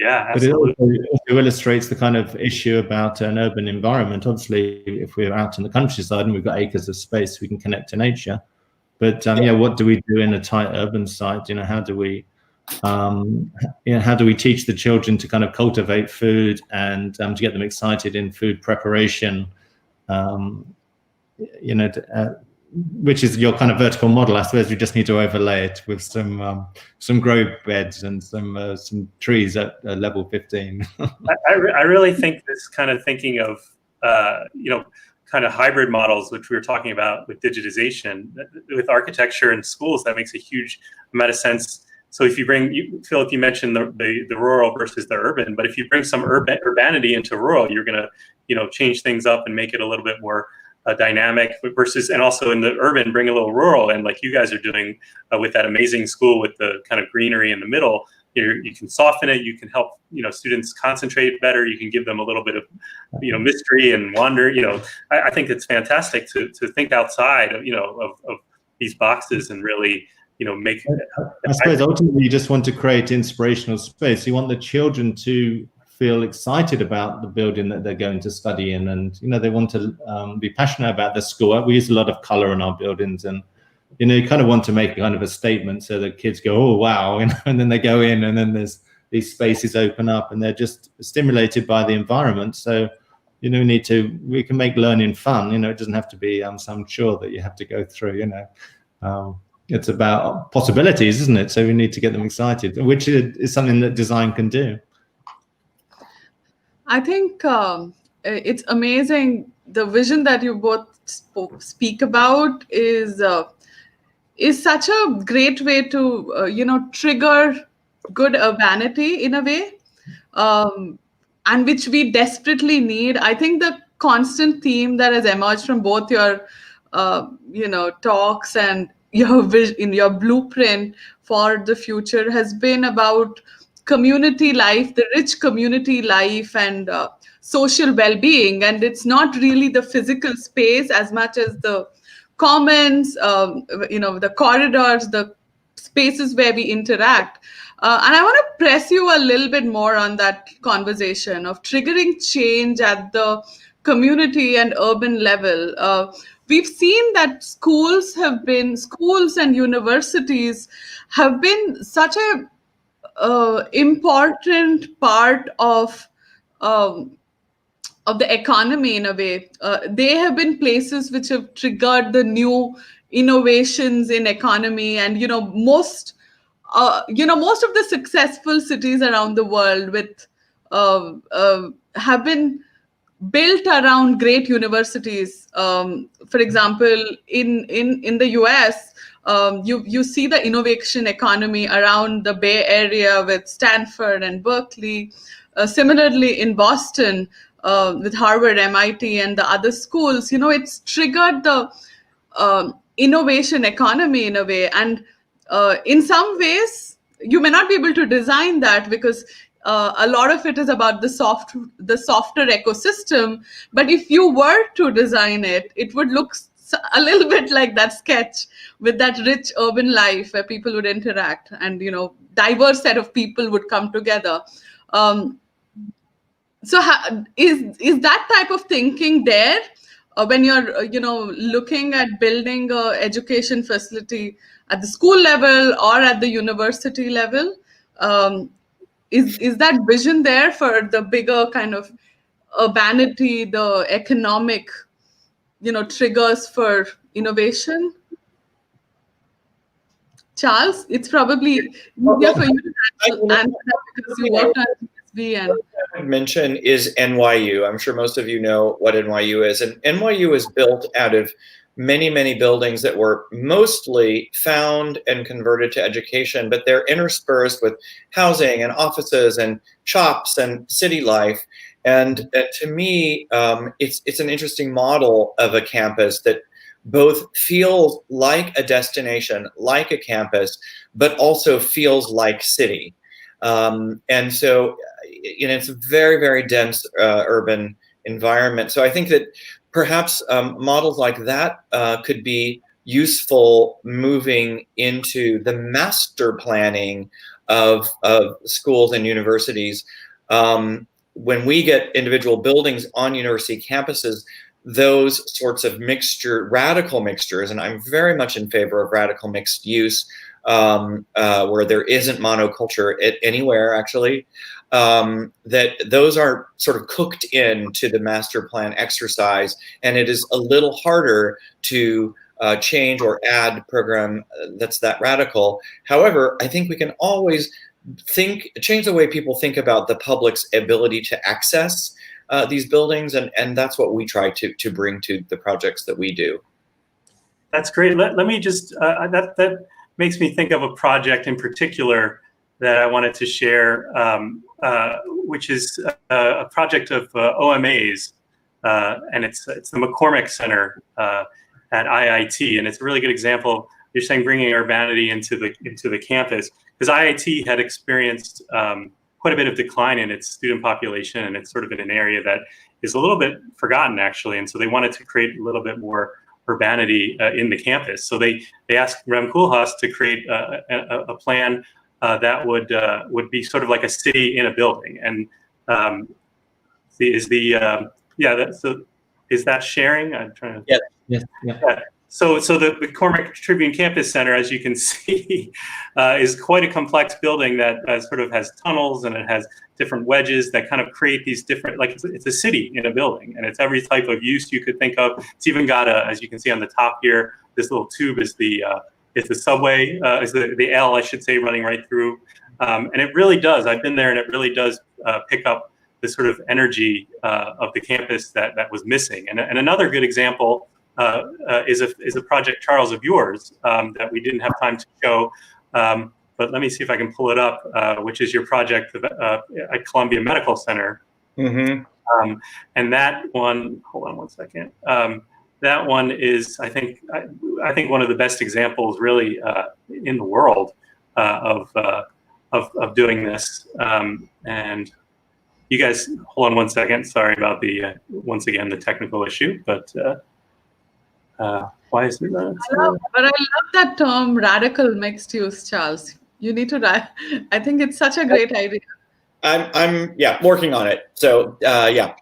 Yeah, absolutely. But it also illustrates the kind of issue about an urban environment. Obviously, if we're out in the countryside and we've got acres of space, we can connect to nature. But what do we do in a tight urban site? How do we teach the children to kind of cultivate food and to get them excited in food preparation? Which is your kind of vertical model. I suppose we just need to overlay it with some grow beds and some trees at level 15. I really think this kind of thinking of kind of hybrid models, which we were talking about with digitization, with architecture and schools, that makes a huge amount of sense. So if you bring, Philip, you mentioned the rural versus the urban, but if you bring some urbanity into rural, you're going to change things up and make it a little bit more dynamic versus, and also in the urban, bring a little rural, and like you guys are doing with that amazing school with the kind of greenery in the middle, you can soften it, you can help students concentrate better, you can give them a little bit of mystery and wonder. I think it's fantastic to think outside of these boxes and really make. I suppose ultimately you just want to create inspirational space. You want the children to feel excited about the building that they're going to study in, and they want to be passionate about the school. We use a lot of color in our buildings, and you kind of want to make kind of a statement so that kids go, oh wow, and then they go in, and then there's these spaces open up and they're just stimulated by the environment. So we can make learning fun. It doesn't have to be some chore that you have to go through. It's about possibilities, isn't it? So we need to get them excited, which is something that design can do. I think it's amazing. The vision that you both speak about is such a great way to trigger good urbanity in a way, and which we desperately need. I think the constant theme that has emerged from both your talks and your blueprint for the future has been about community life, the rich community life, and social well-being. And it's not really the physical space as much as the commons, the corridors, the spaces where we interact. And I want to press you a little bit more on that conversation of triggering change at the community and urban level. We've seen that schools and universities have been such a important part of the economy in a way. They have been places which have triggered the new innovations in economy, and most of the successful cities around the world have been built around great universities. For example, in the US, you see the innovation economy around the Bay Area with Stanford and Berkeley. Similarly, in Boston, with Harvard, MIT, and the other schools, it's triggered the innovation economy in a way. And in some ways, you may not be able to design that because a lot of it is about the softer ecosystem. But if you were to design it, it would look a little bit like that sketch with that rich urban life where people would interact and diverse set of people would come together. So is that type of thinking there when you're looking at building a education facility at the school level or at the university level? Is that vision there for the bigger kind of urbanity, the economic triggers for innovation? Charles, it's probably easier for you to answer that because you worked on TSB. And I would mention is NYU. I'm sure most of you know what NYU is. And NYU is built out of many, many buildings that were mostly found and converted to education, but they're interspersed with housing and offices and shops and city life. And to me, it's an interesting model of a campus that both feels like a destination, like a campus, but also feels like city. And so, it's a very, very dense urban environment. So I think that perhaps models like that could be useful moving into the master planning of schools and universities. When we get individual buildings on university campuses, those sorts of radical mixtures, and I'm very much in favor of radical mixed use, where there isn't monoculture anywhere actually, that those are sort of cooked into the master plan exercise, and it is a little harder to change or add program that's that radical. However, I think we can always change the way people think about the public's ability to access these buildings, and that's what we try to bring to the projects that we do. That's great. Let me just, that makes me think of a project in particular that I wanted to share, which is a project of OMA's, and it's the McCormick Center at IIT, and it's a really good example. You're saying bringing urbanity into the campus, because IIT had experienced quite a bit of decline in its student population, and it's sort of in an area that is a little bit forgotten actually, and so they wanted to create a little bit more urbanity in the campus. So they asked Rem Koolhaas to create a plan that would be sort of like a city in a building. And is that sharing? I'm trying to. Yes. So the McCormick Tribune Campus Center, as you can see, is quite a complex building that sort of has tunnels, and it has different wedges that kind of create these different, like it's a city in a building, and it's every type of use you could think of. It's even got as you can see on the top here, this little tube is the subway, is the L, I should say, running right through. And it really does, I've been there, and it really does pick up the sort of energy of the campus that was missing. And another good example is a project, Charles, of yours that we didn't have time to show, but let me see if I can pull it up, which is your project at Columbia Medical Center. Mm-hmm. And that one, hold on one second. That one is, I think one of the best examples really in the world of doing this. And you guys, hold on one second. Sorry about once again, the technical issue, but why is it not? But I love that term, radical mixed use, Charles. You need to write. I think it's such a great idea. I'm working on it. So yeah.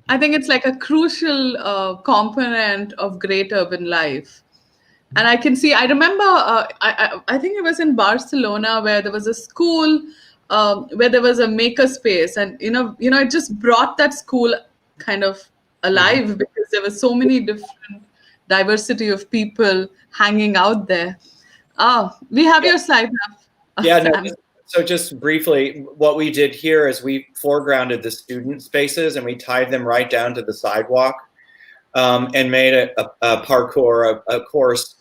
I think it's like a crucial component of great urban life. And I can see, I remember, I think it was in Barcelona where there was a school where there was a maker space, and it just brought that school kind of alive because there were so many different diversity of people hanging out there. We have your slide now. Yeah, no, so just briefly, what we did here is we foregrounded the student spaces and we tied them right down to the sidewalk, and made a parkour, a course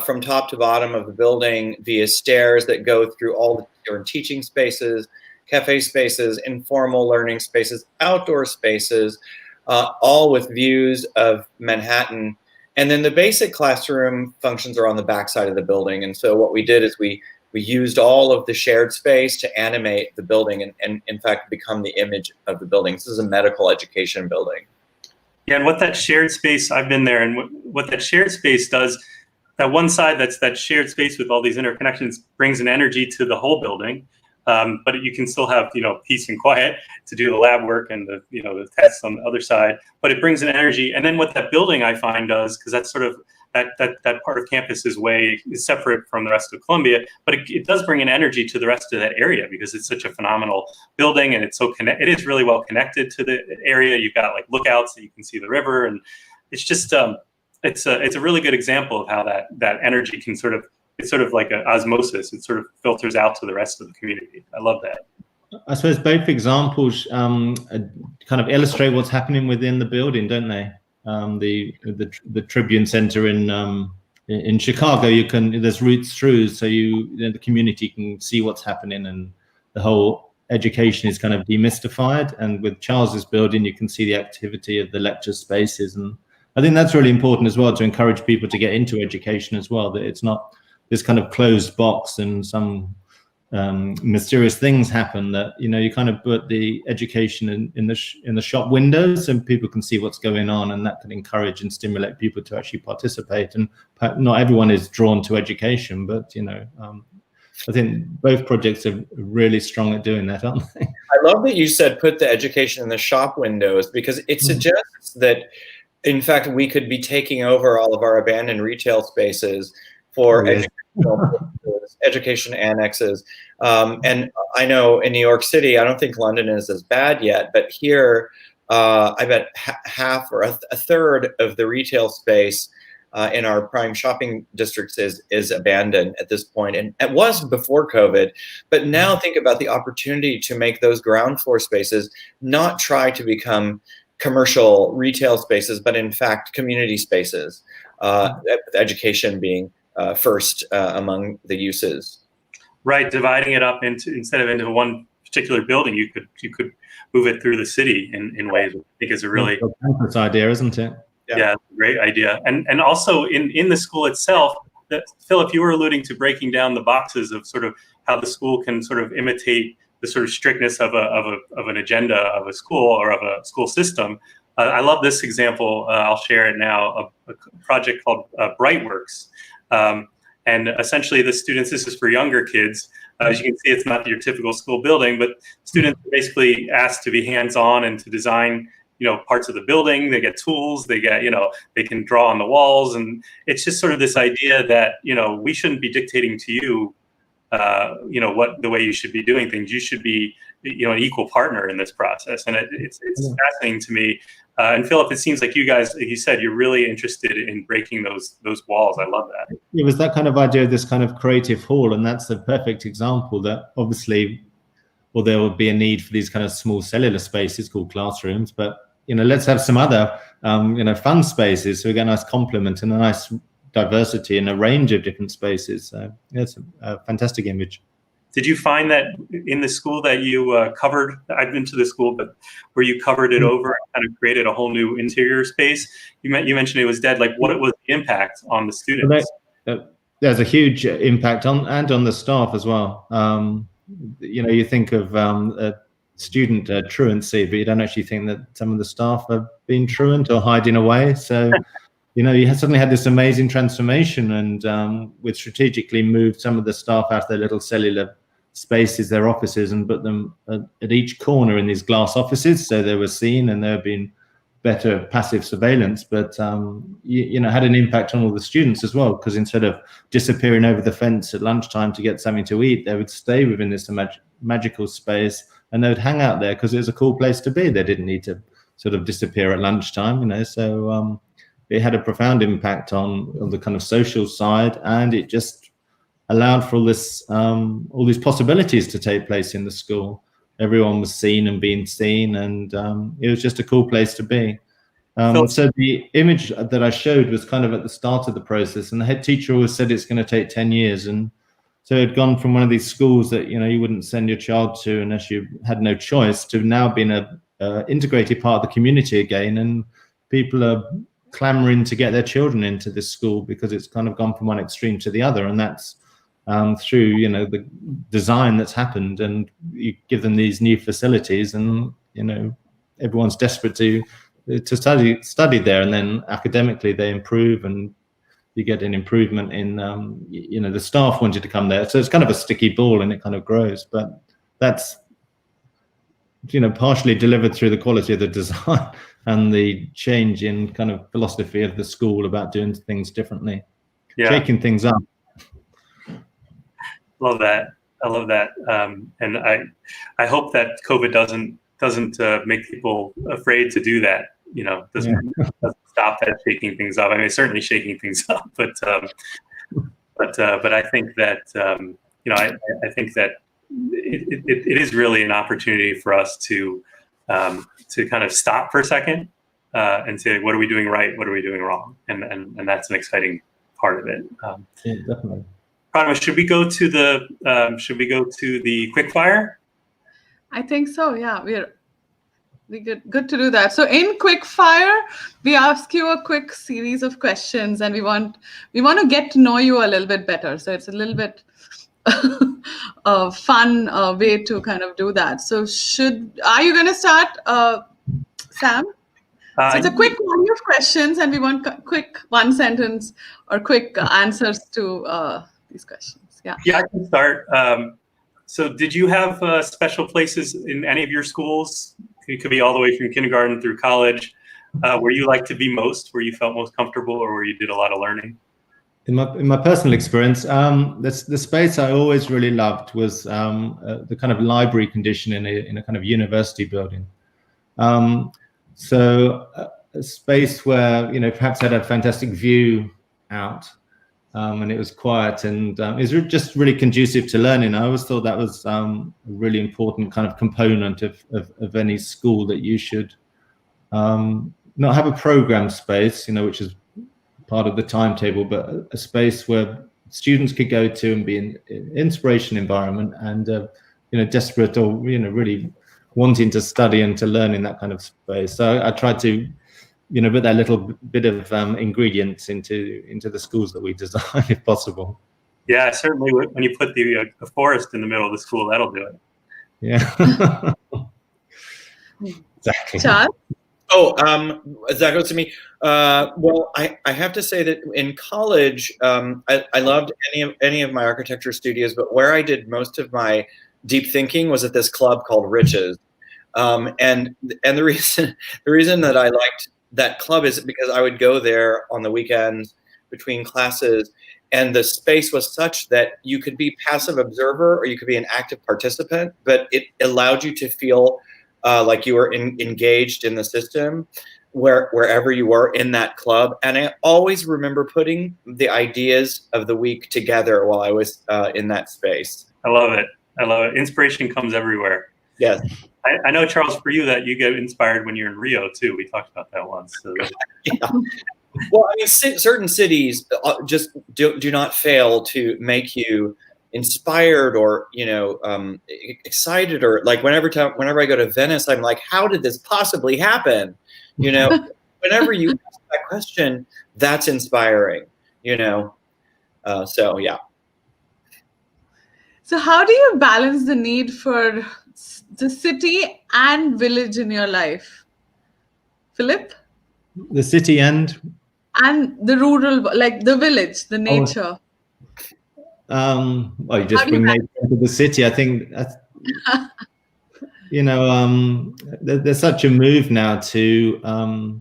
from top to bottom of the building via stairs that go through all the different teaching spaces, cafe spaces, informal learning spaces, outdoor spaces, all with views of Manhattan. And then the basic classroom functions are on the back side of the building. And so what we did is we used all of the shared space to animate the building and in fact become the image of the building. This is a medical education building. Yeah, and what that shared space, I've been there, and what that shared space does, that one side, that's that shared space with all these interconnections, brings an energy to the whole building. But you can still have, peace and quiet to do the lab work and the tests on the other side. But it brings an energy. And then what that building I find does, because that's sort of that part of campus is separate from the rest of Columbia, but it does bring an energy to the rest of that area because it's such a phenomenal building and it's it is really well connected to the area. You've got like lookouts that you can see the river, and it's just it's a really good example of how that energy can it's sort of like an osmosis. It sort of filters out to the rest of the community. I love that. I suppose both examples kind of illustrate what's happening within the building, don't they? The Tribune Center in Chicago, there's routes through, so the community can see what's happening, and the whole education is kind of demystified. And with Charles's building, you can see the activity of the lecture spaces, and I think that's really important as well to encourage people to get into education as well. That it's not this kind of closed box and some mysterious things happen, that you kind of put the education in the shop windows and people can see what's going on, and that can encourage and stimulate people to actually participate. And not everyone is drawn to education, but I think both projects are really strong at doing that, aren't they? I love that you said put the education in the shop windows, because it suggests that in fact we could be taking over all of our abandoned retail spaces for education annexes. And I know in New York City, I don't think London is as bad yet, but here I bet half or a third of the retail space in our prime shopping districts is abandoned at this point. And it was before COVID, but now think about the opportunity to make those ground floor spaces not try to become commercial retail spaces, but in fact community spaces, education being first among the uses. Right, dividing it up instead of into one particular building, you could move it through the city in ways I think is a really campus idea, isn't it? Yeah, great idea. And also in the school itself, Philip, you were alluding to breaking down the boxes of sort of how the school can sort of imitate the sort of strictness of an agenda of a school or of a school system. I love this example. I'll share it now. A project called Brightworks. And essentially the students, this is for younger kids. As you can see, it's not your typical school building, but students are basically asked to be hands-on and to design, parts of the building. They get tools, they get, they can draw on the walls. And it's just sort of this idea that, we shouldn't be dictating to you, what the way you should be doing things. You should be, an equal partner in this process. And it's fascinating to me. And Philip, it seems like you guys, like you said, you're really interested in breaking those walls. I love that. It was that kind of idea of this kind of creative hall, and that's the perfect example that obviously, well, there will be a need for these kind of small cellular spaces called classrooms, but let's have some other fun spaces, so we get a nice complement and a nice diversity in a range of different spaces. So it's a fantastic image. Did you find that in the school that you covered, I've been to the school, but where you covered it over and kind of created a whole new interior space, you mentioned it was dead, like what was the impact on the students? There's a huge impact on the staff as well. You think of student truancy, but you don't actually think that some of the staff are being truant or hiding away. So, you suddenly had this amazing transformation, and we'd strategically moved some of the staff out of their little cellular spaces, their offices, and put them at each corner in these glass offices, so they were seen and there had been better passive surveillance, but had an impact on all the students as well, because instead of disappearing over the fence at lunchtime to get something to eat, they would stay within this magical space and they would hang out there because it was a cool place to be. They didn't need to sort of disappear at lunchtime, so it had a profound impact on the kind of social side, and it just allowed for all these possibilities to take place in the school. Everyone was seen and being seen, and it was just a cool place to be. So the image that I showed was kind of at the start of the process, and the head teacher always said it's going to take 10 years. And so it had gone from one of these schools that you wouldn't send your child to unless you had no choice, to now being a integrated part of the community again, and people are clamoring to get their children into this school because it's kind of gone from one extreme to the other, and that's through the design that's happened, and you give them these new facilities, and everyone's desperate to study there, and then academically they improve, and you get an improvement in the staff wanted to come there. So it's kind of a sticky ball, and it kind of grows, but that's partially delivered through the quality of the design and the change in kind of philosophy of the school about doing things differently, shaking things up. Love that. I love that, and I hope that COVID doesn't make people afraid to do that. Doesn't stop that shaking things up. I mean, it's certainly shaking things up, but I think that I think that it is really an opportunity for us to kind of stop for a second and say, what are we doing right? What are we doing wrong? And that's an exciting part of it. Yeah, definitely. Pranama, should we go to the quick fire? I think so. Yeah, we're good to do that. So in quick fire, we ask you a quick series of questions, and we want to get to know you a little bit better. So it's a little bit a fun way to kind of do that. So are you going to start, Sam? So it's a quick body of questions, and we want quick one sentence or quick answers to these questions. Yeah, I can start. So did you have special places in any of your schools? It could be all the way from kindergarten through college, where you liked to be most, where you felt most comfortable, or where you did a lot of learning? In my personal experience, the space I always really loved was the kind of library condition in a kind of university building. So a space where perhaps had a fantastic view out, and it was quiet, and it was just really conducive to learning. I always thought that was a really important kind of component of any school, that you should not have a program space, which is part of the timetable, but a space where students could go to and be in inspiration environment, and desperate or really wanting to study and to learn in that kind of space. So I tried to put that little bit of ingredients into the schools that we design, if possible. Yeah, certainly when you put the forest in the middle of the school, that'll do it. Yeah. Exactly. Charles? Oh, that goes to me. Well, I have to say that in college, I loved any of my architecture studios, but where I did most of my deep thinking was at this club called Riches. And the reason that I liked that club is because I would go there on the weekends between classes, and the space was such that you could be passive observer or you could be an active participant, but it allowed you to feel like you were engaged in the system wherever you were in that club. And I always remember putting the ideas of the week together while I was in that space. I love it. Inspiration comes everywhere. Yes. I know, Charles, for you, that you get inspired when you're in Rio too. We talked about that once. So. Yeah. Well, I mean, certain cities just do not fail to make you inspired or excited, or like whenever I go to Venice, I'm like, how did this possibly happen? Whenever you ask that question, that's inspiring. So yeah. So how do you balance the need for the city and village in your life, Philip? The city and and the rural, like the village, the nature? Well, you How just do you bring manage nature into the city. I think that's, there's such a move now to,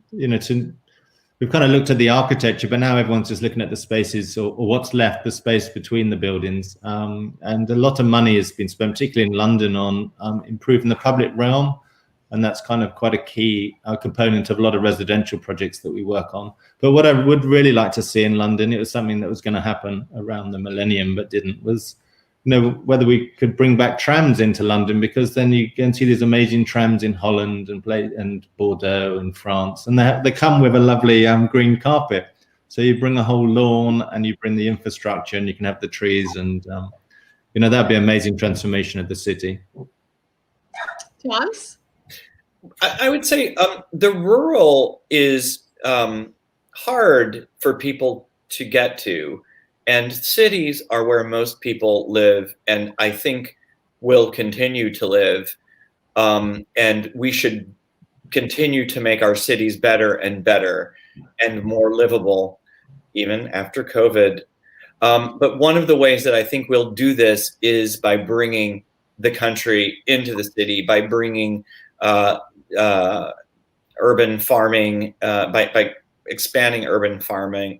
we've kind of looked at the architecture, but now everyone's just looking at the spaces or what's left, the space between the buildings. And a lot of money has been spent, particularly in London, on improving the public realm. And that's kind of quite a key component of a lot of residential projects that we work on. But what I would really like to see in London, it was something that was going to happen around the millennium, but didn't, was whether we could bring back trams into London, because then you can see these amazing trams in Holland and Bordeaux and France, and they come with a lovely green carpet. So you bring a whole lawn and you bring the infrastructure and you can have the trees, and that'd be an amazing transformation of the city. Charles? I would say the rural is hard for people to get to, and cities are where most people live, and I think will continue to live. And we should continue to make our cities better and better and more livable, even after COVID. But one of the ways that I think we'll do this is by bringing the country into the city, by bringing urban farming, by expanding urban farming,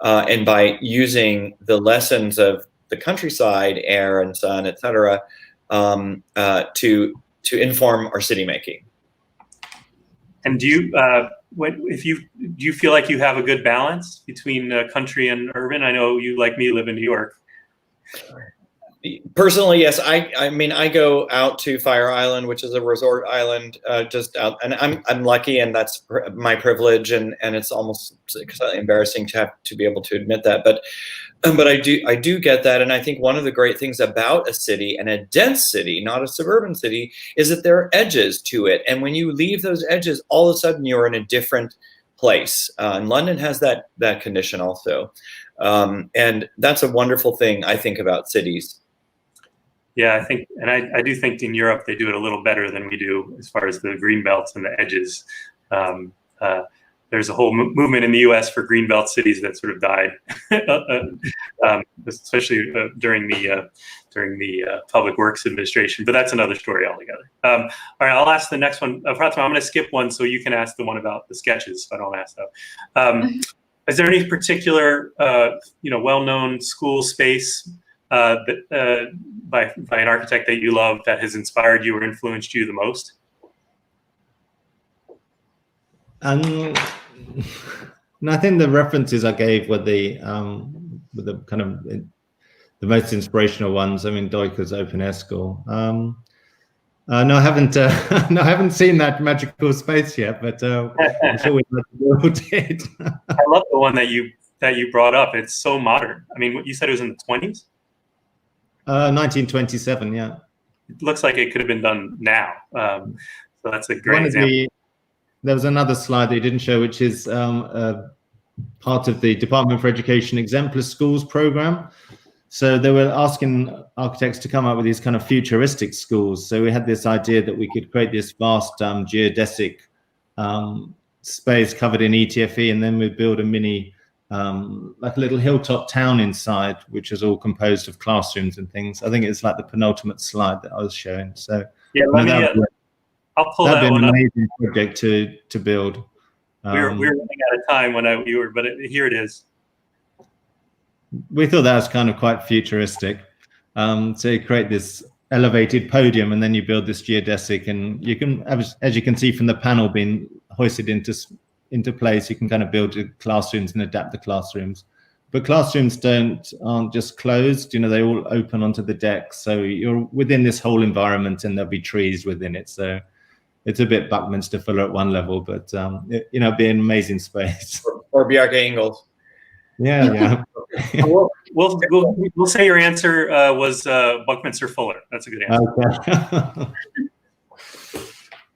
and by using the lessons of the countryside, air and sun, etc., to inform our city making. And do you feel like you have a good balance between country and urban? I know you, like me, live in New York. Personally, yes. I mean, I go out to Fire Island, which is a resort island, just out, and I'm lucky, and that's my privilege, and it's almost embarrassing to be able to admit that, but I do get that, and I think one of the great things about a city, and a dense city, not a suburban city, is that there are edges to it, and when you leave those edges, all of a sudden you're in a different place. And London has that condition also, and that's a wonderful thing, I think, about cities. Yeah, I think, and I do think in Europe they do it a little better than we do as far as the green belts and the edges. There's a whole movement in the U.S. for green belt cities that sort of died, especially during the Public Works Administration. But that's another story altogether. All right, I'll ask the next one. Prathama, I'm going to skip one so you can ask the one about the sketches. If I don't ask that. Is there any particular, well-known school space that by an architect that you love that has inspired you or influenced you the most? No, I think the references I gave were the kind of the most inspirational ones. I mean, Deutscher's open air school. No, I haven't seen that magical space yet, but I'm sure we build it. I love the one that you brought up. It's so modern. I mean, what you said it was in the 20s? 1927, yeah. It looks like it could have been done now. So that's a great example. There was another slide that you didn't show, which is part of the Department for Education Exemplar Schools program. So they were asking architects to come up with these kind of futuristic schools. So we had this idea that we could create this vast geodesic space covered in ETFE, and then we'd build a mini, like a little hilltop town inside, which is all composed of classrooms and things. I think it's like the penultimate slide that I was showing. So yeah, I'll pull that one up. That'd be an amazing project to build. We're running out of time when here it is. We thought that was kind of quite futuristic. So you create this elevated podium, and then you build this geodesic, and you can, as you can see from the panel being hoisted into place, you can kind of build the classrooms and adapt the classrooms. But classrooms aren't just closed, they all open onto the deck. So you're within this whole environment, and there'll be trees within it. So it's a bit Buckminster Fuller at one level, but be an amazing space. Or Bjarke Ingels. Yeah. We'll say your answer was Buckminster Fuller. That's a good answer. Okay.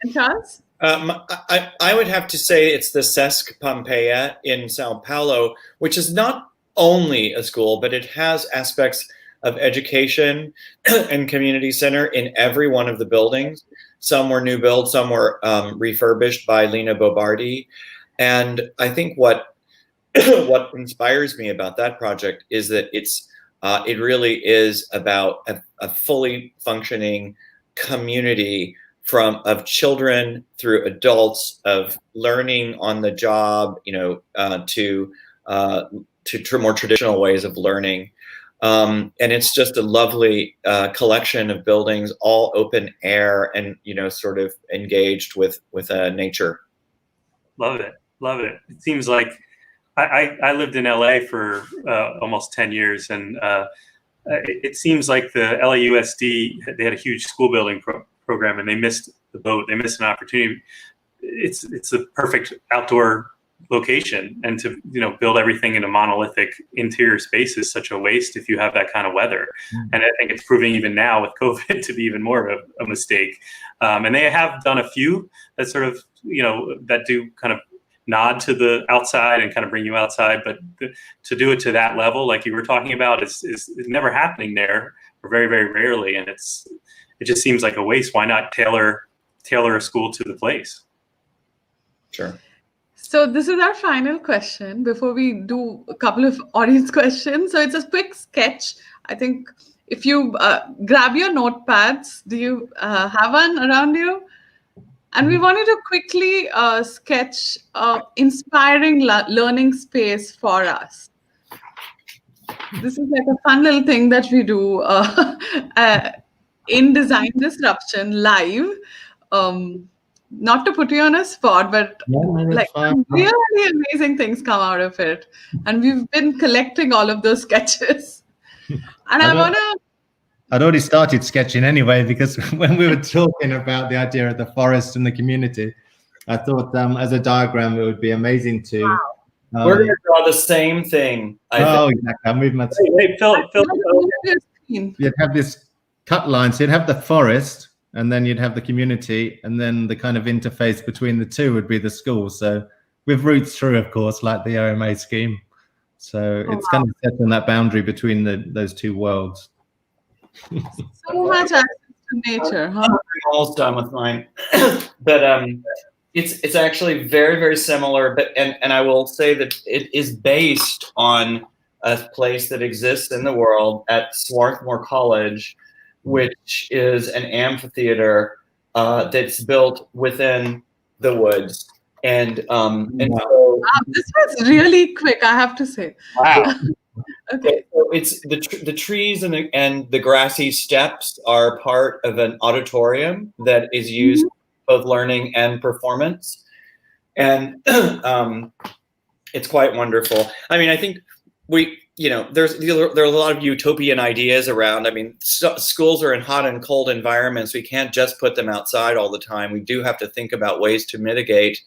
And Charles? I would have to say it's the Sesc Pompeia in Sao Paulo, which is not only a school, but it has aspects of education and community center in every one of the buildings. Some were new build, some were refurbished by Lina Bobardi. And I think what what inspires me about that project is that it really is about a fully functioning community of children through adults, of learning on the job, to more traditional ways of learning. And it's just a lovely collection of buildings, all open air and, sort of engaged with nature. Love it. Love it. It seems like I lived in LA for almost 10 years, and it seems like the LAUSD, they had a huge school building program, and they missed the boat. They missed an opportunity. It's a perfect outdoor location, and to build everything in a monolithic interior space is such a waste if you have that kind of weather. And I think it's proving even now with COVID to be even more of a mistake. And they have done a few that sort of that do kind of nod to the outside and kind of bring you outside, but to do it to that level, like you were talking about, is never happening there, or very, very rarely. And it just seems like a waste. Why not tailor a school to the place? Sure. So this is our final question before we do a couple of audience questions. So it's a quick sketch. I think if you grab your notepads, do you have one around you? And we wanted to quickly sketch inspiring learning space for us. This is like a fun little thing that we do in Design Disruption live. Not to put you on a spot, but really amazing things come out of it. And we've been collecting all of those sketches. And I'd already started sketching anyway, because when we were talking about the idea of the forest and the community, I thought as a diagram, it would be amazing to... We're going to draw the same thing. Exactly. I'll move my... Hey, Philip. You'd have this cut line, so you'd have the forest, and then you'd have the community, and then the kind of interface between the two would be the school. So with roots through, of course, like the OMA scheme. So it's kind of set on that boundary between those two worlds. So much access to nature, huh? I'm almost done with mine. But it's actually very, very similar. But and I will say that it is based on a place that exists in the world at Swarthmore College, which is an amphitheater that's built within the woods. And so this was really quick, I have to say. Wow. Okay. So it's the trees and the grassy steps are part of an auditorium that is used for both learning and performance, and it's quite wonderful. I mean, I think there are a lot of utopian ideas around. I mean, schools are in hot and cold environments. We can't just put them outside all the time. We do have to think about ways to mitigate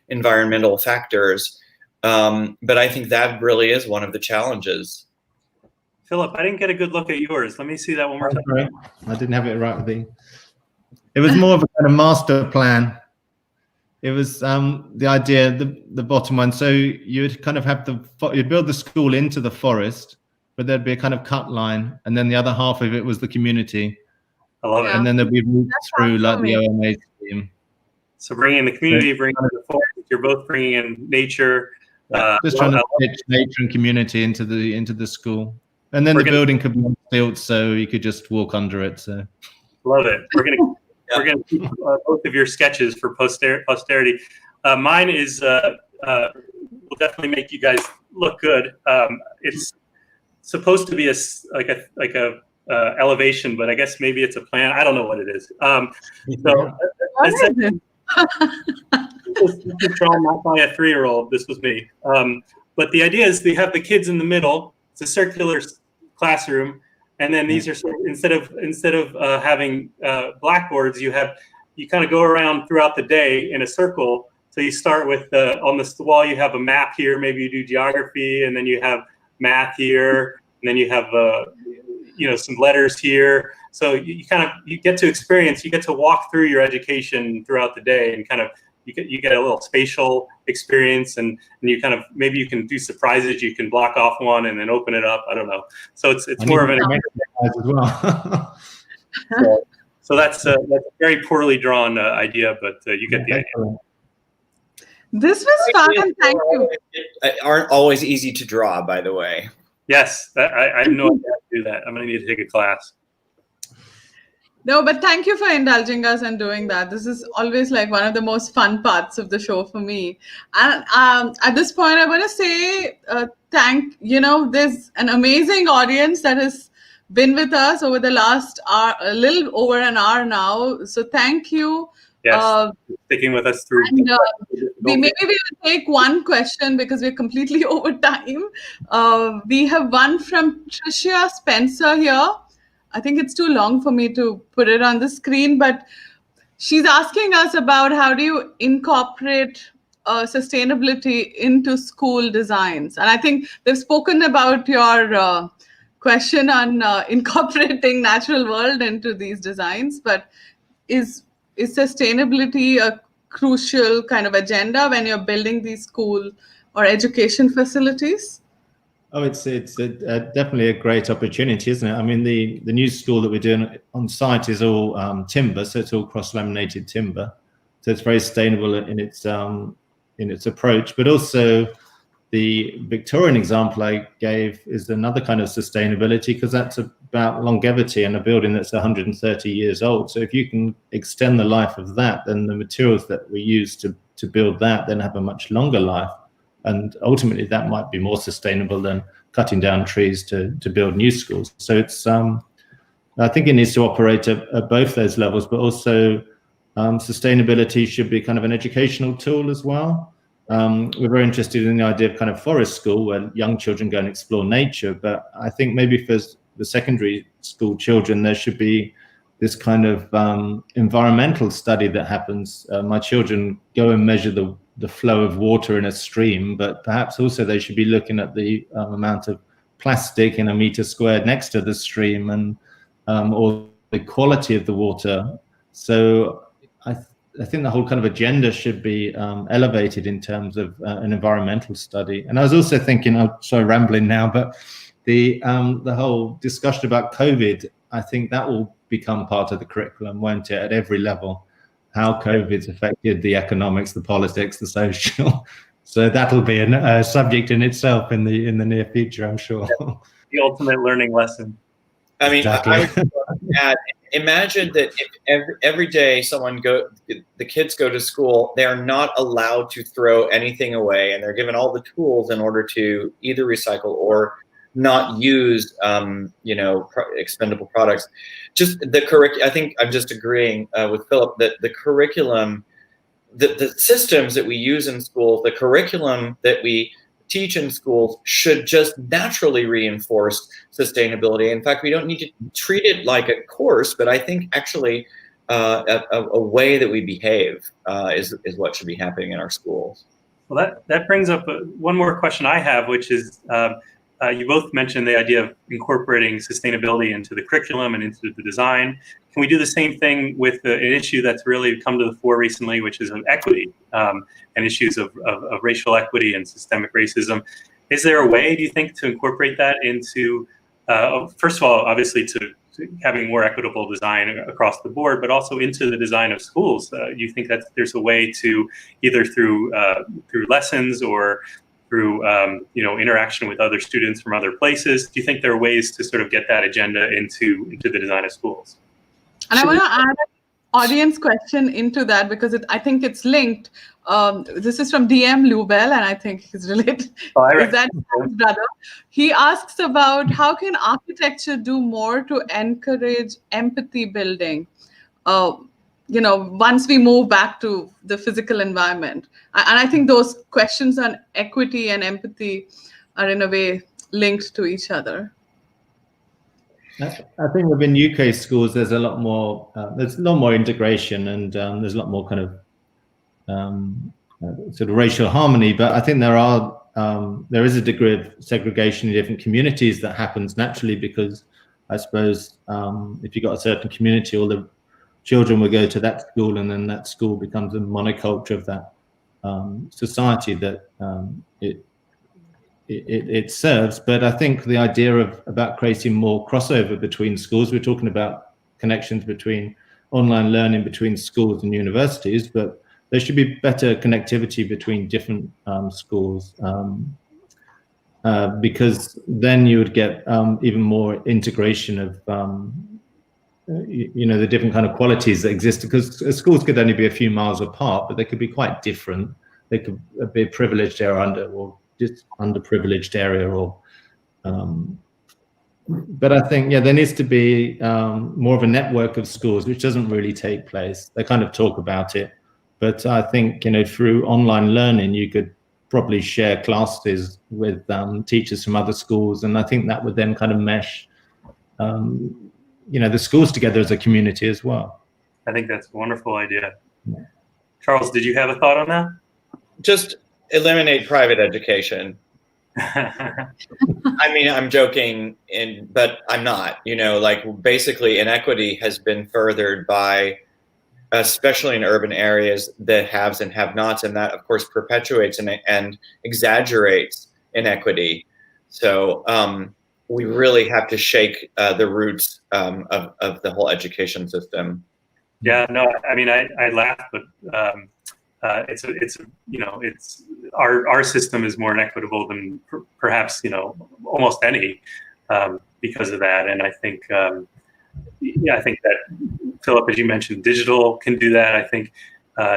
environmental factors. But I think that really is one of the challenges. Philip, I didn't get a good look at yours. Let me see that one more time. Right. I didn't have it right with me. It was more of a kind of master plan. It was the idea, the bottom one. So you'd kind of have you'd build the school into the forest, but there'd be a kind of cut line, and then the other half of it was the community. I love it. And then there'd be roots through like the OMA scheme. So bringing in the community, bringing in the forest. You're both bringing in nature. Just trying to pitch nature and community into the school, and then the building could be on stilts, so you could just walk under it. So love it. We're gonna keep both of your sketches for posterity. Mine is will definitely make you guys look good. It's supposed to be a elevation, but I guess maybe it's a plan. I don't know what it is. This is drawn not by a 3-year-old. This was me. But the idea is they have the kids in the middle. It's a circular classroom, and then these are instead of having blackboards, you kind of go around throughout the day in a circle. So you start with on the wall you have a map here. Maybe you do geography, and then you have math here, and then you have some letters here. So you get to experience. You get to walk through your education throughout the day, and kind of you get a little spatial experience, and you kind of maybe you can do surprises. You can block off one and then open it up. I don't know. So it's more of an exercise as well. so that's a very poorly drawn idea, but you get the idea. This was fun, and thank you. Aren't always easy to draw, by the way. Yes, I have no idea how to do that. I'm going to need to take a class. No, but thank you for indulging us and doing that. This is always like one of the most fun parts of the show for me. And at this point, I want to say there's an amazing audience that has been with us over the last hour, a little over an hour now. So thank you. Yes, sticking with us through. And, maybe we will take one question because we're completely over time. We have one from Tricia Spencer here. I think it's too long for me to put it on the screen, but she's asking us about how do you incorporate sustainability into school designs. And I think they've spoken about your question on incorporating natural world into these designs, but is sustainability a crucial kind of agenda when you're building these school or education facilities? Oh, it's definitely a great opportunity, isn't it? I mean, the new school that we're doing on site is all timber, so it's all cross-laminated timber. So it's very sustainable in its approach. But also, the Victorian example I gave is another kind of sustainability, because that's about longevity and a building that's 130 years old. So if you can extend the life of that, then the materials that we use to build that then have a much longer life. And ultimately, that might be more sustainable than cutting down trees to build new schools. So it's, I think it needs to operate at both those levels, but also sustainability should be kind of an educational tool as well. We're very interested in the idea of kind of forest school where young children go and explore nature. But I think maybe for the secondary school children, there should be this kind of environmental study that happens. My children go and measure the flow of water in a stream, but perhaps also they should be looking at the amount of plastic in a meter squared next to the stream, and or the quality of the water. So I think the whole kind of agenda should be elevated in terms of an environmental study. And I was also thinking, I'm sorry, rambling now, but the whole discussion about COVID, I think that will become part of the curriculum, won't it, at every level? How COVID's affected the economics, the politics, the social. So that'll be a subject in itself in the near future, I'm sure. The ultimate learning lesson. I mean, Exactly. I would add, imagine that if every day the kids go to school, they are not allowed to throw anything away, and they're given all the tools in order to either recycle or not use, expendable products. Just I think I'm just agreeing with Philip that the curriculum, the systems that we use in schools, the curriculum that we teach in schools should just naturally reinforce sustainability. In fact, we don't need to treat it like a course, but I think actually a way that we behave is what should be happening in our schools. Well, that brings up one more question I have, which is, you both mentioned the idea of incorporating sustainability into the curriculum and into the design. Can we do the same thing with an issue that's really come to the fore recently, which is of equity and issues of racial equity and systemic racism? Is there a way, do you think, to incorporate that into, first of all, obviously to having more equitable design across the board, but also into the design of schools? Do you think that there's a way to, either through lessons or through interaction with other students from other places, do you think there are ways to sort of get that agenda into the design of schools? And I want to add an audience question into that because I think it's linked. This is from DM Lubel, and I think he's related. Is that his brother? He asks about how can architecture do more to encourage empathy building? Once we move back to the physical environment. And I think those questions on equity and empathy are in a way linked to each other. I think within UK schools, there's a lot more integration, and there's a lot more kind of sort of racial harmony. But I think there is a degree of segregation in different communities that happens naturally, because I suppose if you've got a certain community, all the children will go to that school, and then that school becomes a monoculture of that society that it serves. But I think the idea about creating more crossover between schools, we're talking about connections between online learning between schools and universities, but there should be better connectivity between different schools, because then you would get even more integration of the different kind of qualities that exist, because schools could only be a few miles apart, but they could be quite different. They could be a privileged area or just underprivileged area, or but I think, yeah, there needs to be more of a network of schools, which doesn't really take place. They kind of talk about it, but I think, through online learning, you could probably share classes with teachers from other schools, and I think that would then kind of mesh, the schools together as a community as well. I think that's a wonderful idea. Charles, did you have a thought on that? Just eliminate private education. I mean, I'm joking, but I'm not. Basically, inequity has been furthered by, especially in urban areas, the haves and have-nots, and that, of course, perpetuates and exaggerates inequity. So we really have to shake the roots of the whole education system. Yeah, no, I mean, I laugh, but it's our system is more inequitable than perhaps almost any, because of that. And I think I think that, Philip, as you mentioned, digital can do that. I think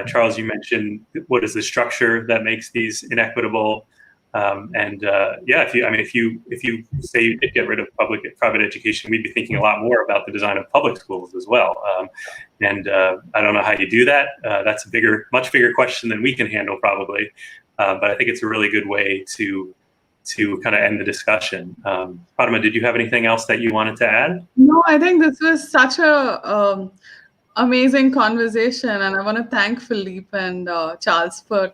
Charles, you mentioned what is the structure that makes these inequitable. If you say you did get rid of private education, we'd be thinking a lot more about the design of public schools as well. I don't know how you do that. That's a much bigger question than we can handle probably. But I think it's a really good way to kind of end the discussion. Fatima, did you have anything else that you wanted to add? No, I think this was such a amazing conversation, and I want to thank Philippe and Charles for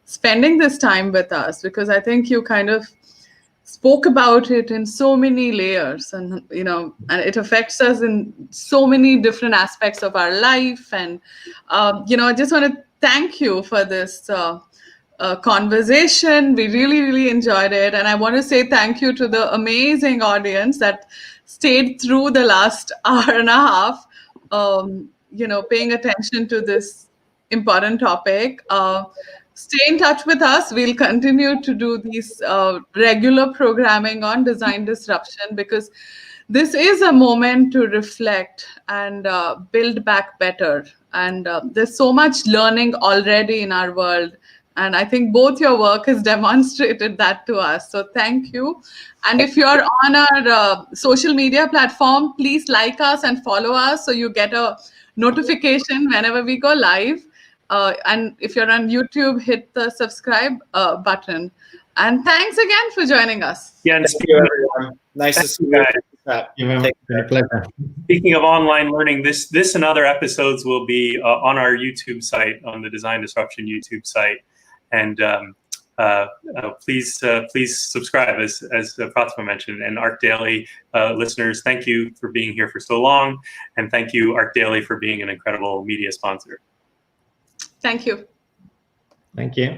spending this time with us, because I think you kind of spoke about it in so many layers, and and it affects us in so many different aspects of our life. And I just want to thank you for this conversation. We really, really enjoyed it, and I want to say thank you to the amazing audience that stayed through the last hour and a half, paying attention to this important topic. Stay in touch with us. We'll continue to do these regular programming on design disruption, because this is a moment to reflect and build back better. And there's so much learning already in our world. And I think both your work has demonstrated that to us. So thank you. And if you're on our social media platform, please like us and follow us so you get a notification whenever we go live. And if you're on YouTube, hit the subscribe button. And thanks again for joining us. Yeah, and Thank you, everyone. Nice to see you. It's been a pleasure. Speaking of online learning, this and other episodes will be on our YouTube site, on the Design Disruption YouTube site. And please subscribe, as Fatima mentioned. And Arc Daily listeners, thank you for being here for so long. And thank you, Arc Daily, for being an incredible media sponsor. Thank you. Thank you.